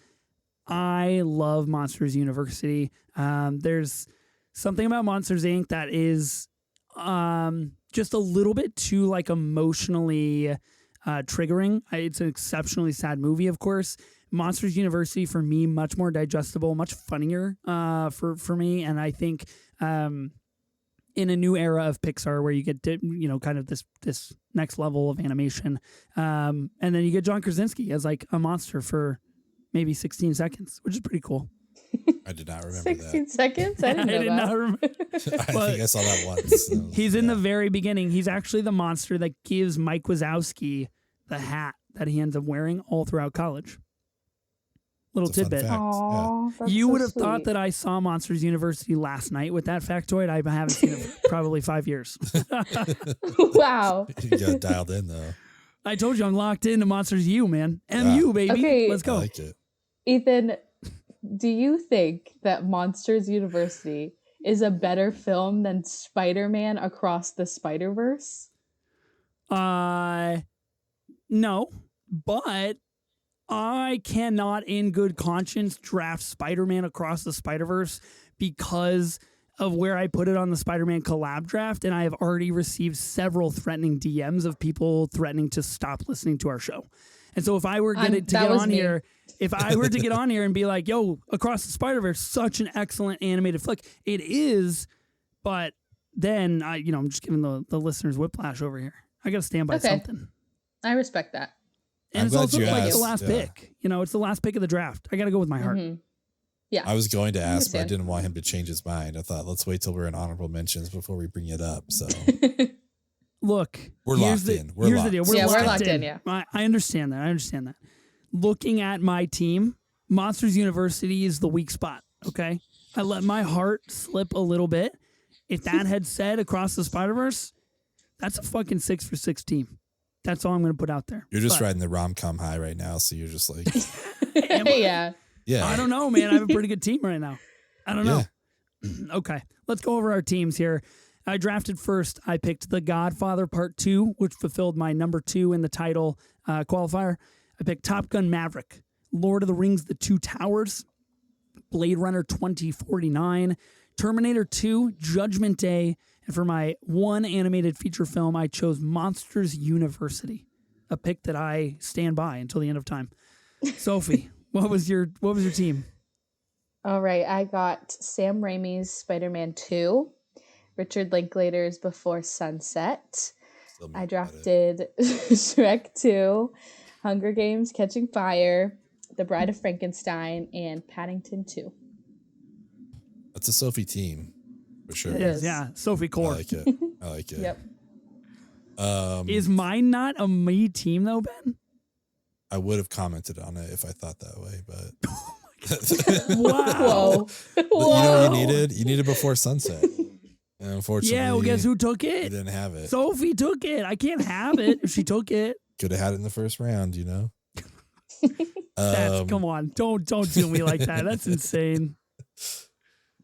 I love Monsters University. There's something about Monsters Inc. that is just a little bit too like emotionally triggering. It's an exceptionally sad movie, of course. Monsters University for me, much more digestible, much funnier for me. And I think in a new era of Pixar where you get kind of this next level of animation, and then you get John Krasinski as like a monster for maybe 16 seconds, which is pretty cool. I did not remember 16 that. seconds? I didn't know that. Not remember. I think I saw that once. So, He's in the very beginning. He's actually the monster that gives Mike Wazowski the hat that he ends up wearing all throughout college. Little It's a fun tidbit. fact. Aww, that's You so would have thought sweet. that I saw Monsters University last night with that factoid. I haven't seen it for probably 5 years. Wow. You got dialed in though. I told you I'm locked into Monsters U, man. MU, baby. Okay. Let's I go. like it. Ethan, do you think that Monsters University is a better film than Spider-Man Across the Spider-Verse? No, but I cannot in good conscience draft Spider-Man Across the Spider-Verse because of where I put it on the Spider-Man collab draft, and I have already received several threatening DMs of people threatening to stop listening to our show. And so if I were to get on here, if I were to get on here and be like, yo, Across the Spider-Verse, such an excellent animated flick. It is, but then I'm just giving the listeners whiplash over here. I got to stand by something. I respect that. And I'm it's glad also you like asked, the last pick. It's the last pick of the draft. I got to go with my heart. Mhm. Yeah. I was going to ask, but I understand. didn't want him to change his mind. I thought, let's wait till we're in honorable mentions before we bring it up. So Look, we're here's locked the- in. We're here's locked. the deal. Yeah, we're locked in, yeah. I understand that. Looking at my team, Monsters University is the weak spot. Okay, I let my heart slip a little bit. If that had said Across the Spider-Verse, that's a fucking 6 for 6 team. That's all I'm going to put out there. You're just But riding the rom-com high right now, so you're just like, Yeah. yeah. I don't know, man. I have a pretty good team right now. I don't know. Yeah. Okay, let's go over our teams here. I drafted first. I picked The Godfather Part 2, which fulfilled my number 2 in the title qualifier. I picked Top Gun Maverick, Lord of the Rings, The Two Towers, Blade Runner 2049, Terminator 2, Judgment Day, and for my one animated feature film, I chose Monsters University, a pick that I stand by until the end of time. Sophie, what was your team? All right. I got Sam Raimi's Spider-Man 2, Richard Linklater's Before Sunset. Still mad I about it. drafted Shrek 2, Hunger Games Catching Fire, The Bride of Frankenstein, and Paddington 2. That's a Sophie team for sure. It is, yeah. Sophie I Core. like it. I like it. Yep. Is mine not a me team though, Ben? I would have commented on it if I thought that way, but Wow. Whoa. you know what Whoa. you needed? You needed Before Sunset. And unfortunately, Yeah, well, guess who took you it? didn't have it. Sophie took it. I can't have it if she took it. Could have had it in the first round, you know? Come on. Don't do me like that. That's insane.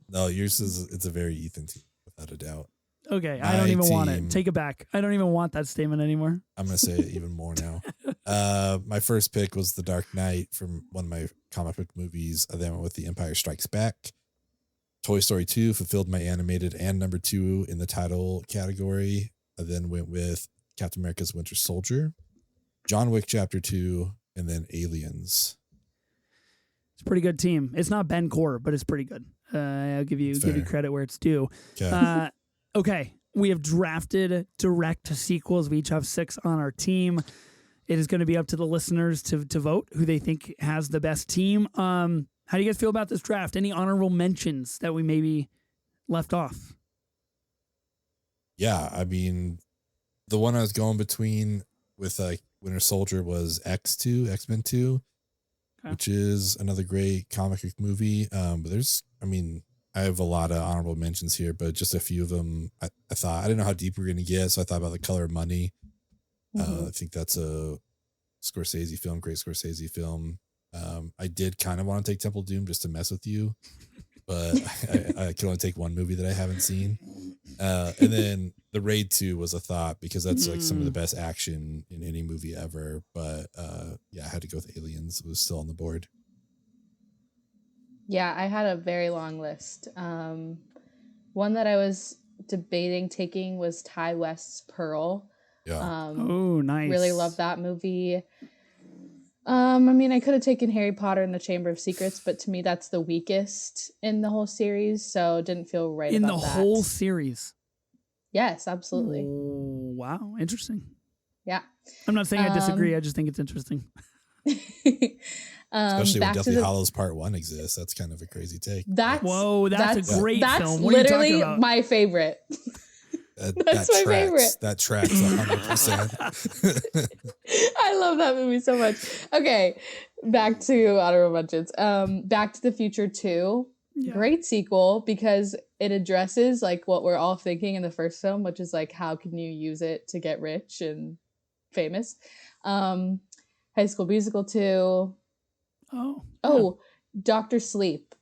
No, yours it's a very Ethan team, without a doubt. Okay, I don't My even want it. team- Take it back. I don't even want that statement anymore. I'm gonna say it even more now. My first pick was The Dark Knight from one of my comic book movies. I then went with The Empire Strikes Back. Toy Story 2 fulfilled my animated and number 2 in the title category. I then went with Captain America's Winter Soldier, John Wick Chapter 2, and then Aliens. It's a pretty good team. It's not Ben Core, but it's pretty good. I'll give you Fair. credit where it's due. Okay. Okay, we have drafted direct sequels. We each have 6 on our team. It is going to be up to the listeners to vote who they think has the best team. How do you guys feel about this draft? Any honorable mentions that we maybe left off? Yeah, I mean, the one I was going between with Winter Soldier was X-Men 2, Okay. which is another great comic book movie. But I have a lot of honorable mentions here, but just a few of them. I thought, I didn't know how deep we were going to get, so I thought about The Color of Money. I think that's a Scorsese film, great Scorsese film. I did kind of want to take Temple of Doom just to mess with you, but I can only take one movie that I haven't seen. And then The Raid 2 was a thought because that's like some of the best action in any movie ever. But I had to go with Aliens. It was still on the board. Yeah, I had a very long list. One that I was debating taking was Ty West's Pearl. Yeah. Oh, nice. Really love that movie. I mean, I could have taken Harry Potter and the Chamber of Secrets, but to me, that's the weakest in the whole series, so it didn't feel right In about the that. whole series. Yes, absolutely. Oh, wow. Interesting. Yeah. I'm not saying I disagree. I just think it's interesting. Especially when back to Deathly the- Hallows Part 1 exists. That's kind of a crazy take. Whoa, that's a great that's film. What are you talking literally about? my favorite. That's my tracks. favorite. That tracks 100%. I love that movie so much. Okay, back to honorable mentions. Back to the Future 2. Yeah. Great sequel because it addresses like what we're all thinking in the first film, which is like how can you use it to get rich and famous. High School Musical 2. Oh, Dr. Sleep.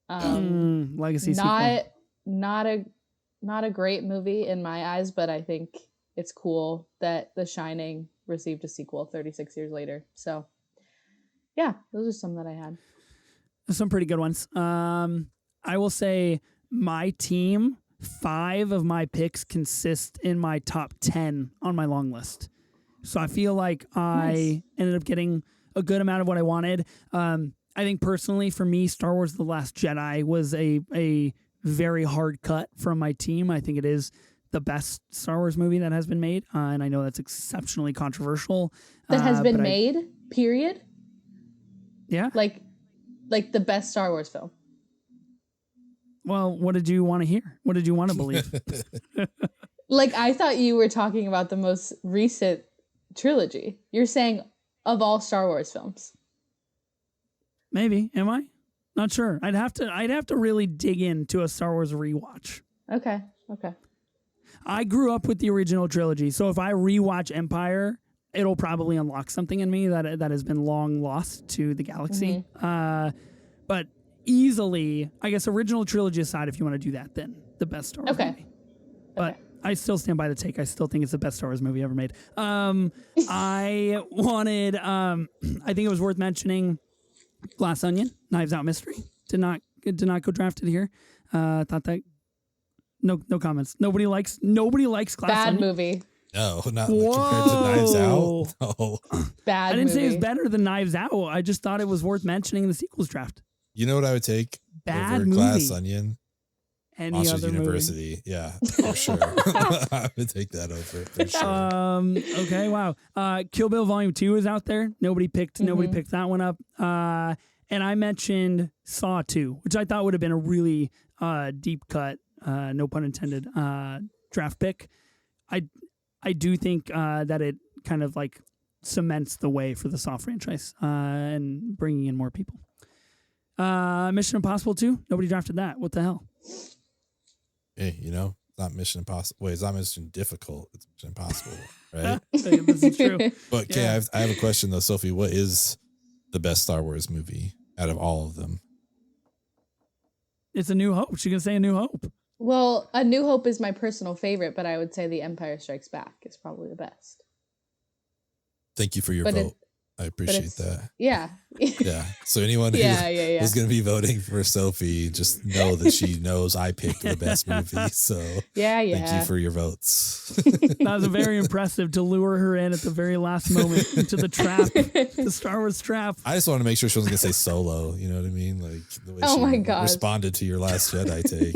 Legacy sequel. Not a great movie in my eyes, but I think it's cool that The Shining received a sequel 36 years later. So, yeah, those are some that I had. Some pretty good ones. I will say my team, 5 of my picks consist in my top 10 on my long list. So I feel like I ended up getting a good amount of what I wanted. I think personally for me, Star Wars The Last Jedi was a very hard cut from my team. I think it is the best Star Wars movie that has been made. And I know that's exceptionally controversial. That has been made, period? Yeah. Like the best Star Wars film. Well, what did you want to hear? What did you want to believe? Like, I thought you were talking about the most recent trilogy. You're saying of all Star Wars films. Maybe. Am I? Not sure. I'd have to really dig into a Star Wars rewatch. Okay. I grew up with the original trilogy, so if I rewatch Empire, it'll probably unlock something in me that has been long lost to the galaxy. But easily, I guess original trilogy aside, if you want to do that, then the best Star Wars movie. But I still stand by the take. I still think it's the best Star Wars movie ever made. I wanted, I think it was worth mentioning Glass Onion, Knives Out Mystery. Did not go drafted here. Thought that no comments. Nobody likes Glass Bad Onion. movie. No, not compared to Knives Out. No. Bad I didn't say movie. it was better than Knives Out. I just thought it was worth mentioning in the sequels draft. You know what I would take Bad over movie. Glass Onion? Any Monsters other University. movie? Yeah, for sure. I would take that over for sure. Okay, wow. Kill Bill Volume 2 is out there. Nobody picked that one up. And I mentioned Saw 2, which I thought would have been a really deep cut, no pun intended, draft pick. I do think that it kind of like cements the way for the Saw franchise and bringing in more people. Mission Impossible 2, nobody drafted that. What the hell? Hey, it's not Mission Impossible. Wait, it's not Mission Difficult. It's Mission Impossible, right? This is true. But okay, yeah. I have a question though, Sophie. What is the best Star Wars movie out of all of them? It's A New Hope. She's gonna say A New Hope. Well, A New Hope is my personal favorite, but I would say The Empire Strikes Back is probably the best. Thank you for your vote. I appreciate that. Yeah. Yeah. So anyone who is going to be voting for Sophie, just know that she knows I picked the best movie. So thank you for your votes. That was very impressive to lure her in at the very last moment into the trap, the Star Wars trap. I just want to make sure she wasn't going to say Solo. You know what I mean? Like the way she responded to your Last Jedi take.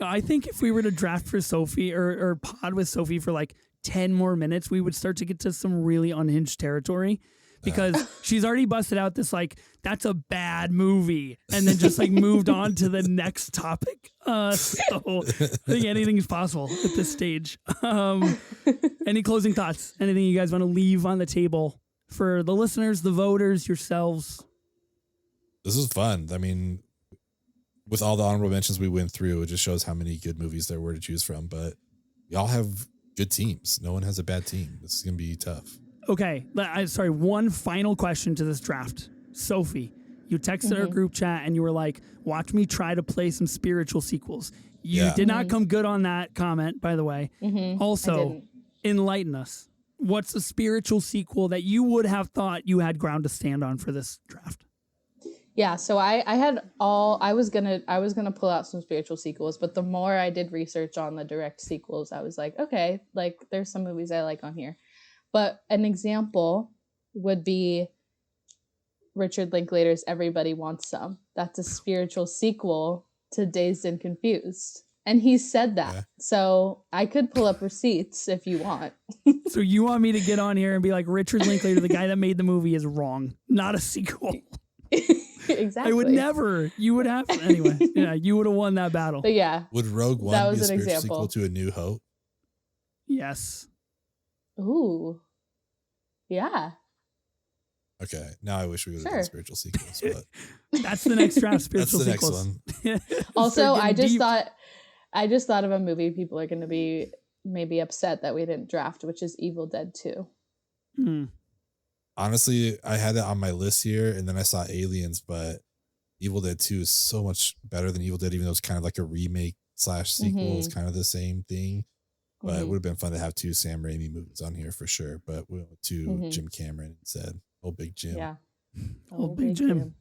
I think if we were to draft for Sophie or pod with Sophie for like 10 more minutes, we would start to get to some really unhinged territory because she's already busted out this like, that's a bad movie, and then just like moved on to the next topic. So I think anything is possible at this stage. Any closing thoughts? Anything you guys want to leave on the table for the listeners, the voters, yourselves? This is fun. I mean, with all the honorable mentions we went through, it just shows how many good movies there were to choose from, but we all have good teams. No one has a bad team. This is going to be tough. Okay. Sorry. One final question to this draft. Sophie, you texted our group chat and you were like, watch me try to play some spiritual sequels. You did not come good on that comment, by the way. Also, enlighten us. What's a spiritual sequel that you would have thought you had ground to stand on for this draft? Yeah, so I was gonna pull out some spiritual sequels, but the more I did research on the direct sequels, I was like, okay, like there's some movies I like on here. But an example would be Richard Linklater's Everybody Wants Some. That's a spiritual sequel to Dazed and Confused. And he said that. Yeah. So I could pull up receipts if you want. So you want me to get on here and be like, Richard Linklater, the guy that made the movie, is wrong. Not a sequel. Exactly. I would never. You would have. Anyway, yeah, you would have won that battle. But yeah. Would Rogue One That be was a an spiritual example. sequel to A New Hope? Yes. Ooh. Yeah. Okay, now I wish we would have Sure. done spiritual sequels, but That's the next draft. that's Spiritual the next sequels. one. Also, Start I getting deep. just thought of a movie people are going to be maybe upset that we didn't draft, which is Evil Dead 2. Hmm. Honestly, I had it on my list here, and then I saw Aliens, but Evil Dead 2 is so much better than Evil Dead, even though it's kind of like a remake / sequel. It's kind of the same thing. But it would have been fun to have 2 Sam Raimi movies on here for sure. But we went with 2 Jim Cameron instead. Old Big Jim. Yeah. Old Big Jim.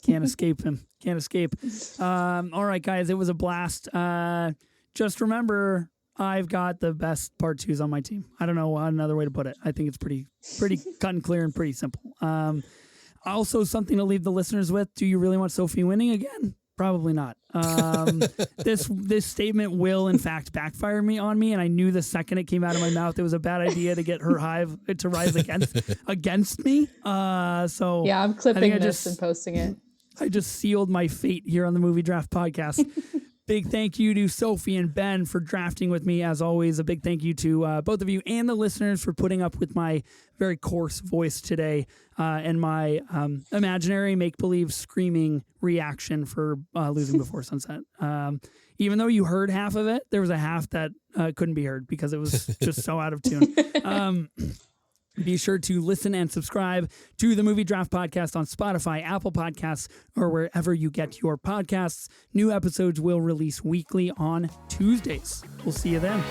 Can't escape him. Can't escape. All right, guys, it was a blast. Just remember, I've got the best part 2s on my team. I don't know another way to put it. I think it's pretty cut and clear and pretty simple. Also, something to leave the listeners with. Do you really want Sophie winning again? Probably not. This statement will, in fact, backfire on me, and I knew the second it came out of my mouth, it was a bad idea to get her hive to rise against me. So Yeah, I'm clipping this and posting it. I just sealed my fate here on the Movie Draft Podcast. Big thank you to Sophie and Ben for drafting with me. As always, a big thank you to both of you and the listeners for putting up with my very coarse voice today and my imaginary make-believe screaming reaction for Losing Before Sunset. Even though you heard half of it, there was a half that couldn't be heard because it was just so out of tune. Be sure to listen and subscribe to the Movie Draft Podcast on Spotify, Apple Podcasts, or wherever you get your podcasts. New episodes will release weekly on Tuesdays. We'll see you then.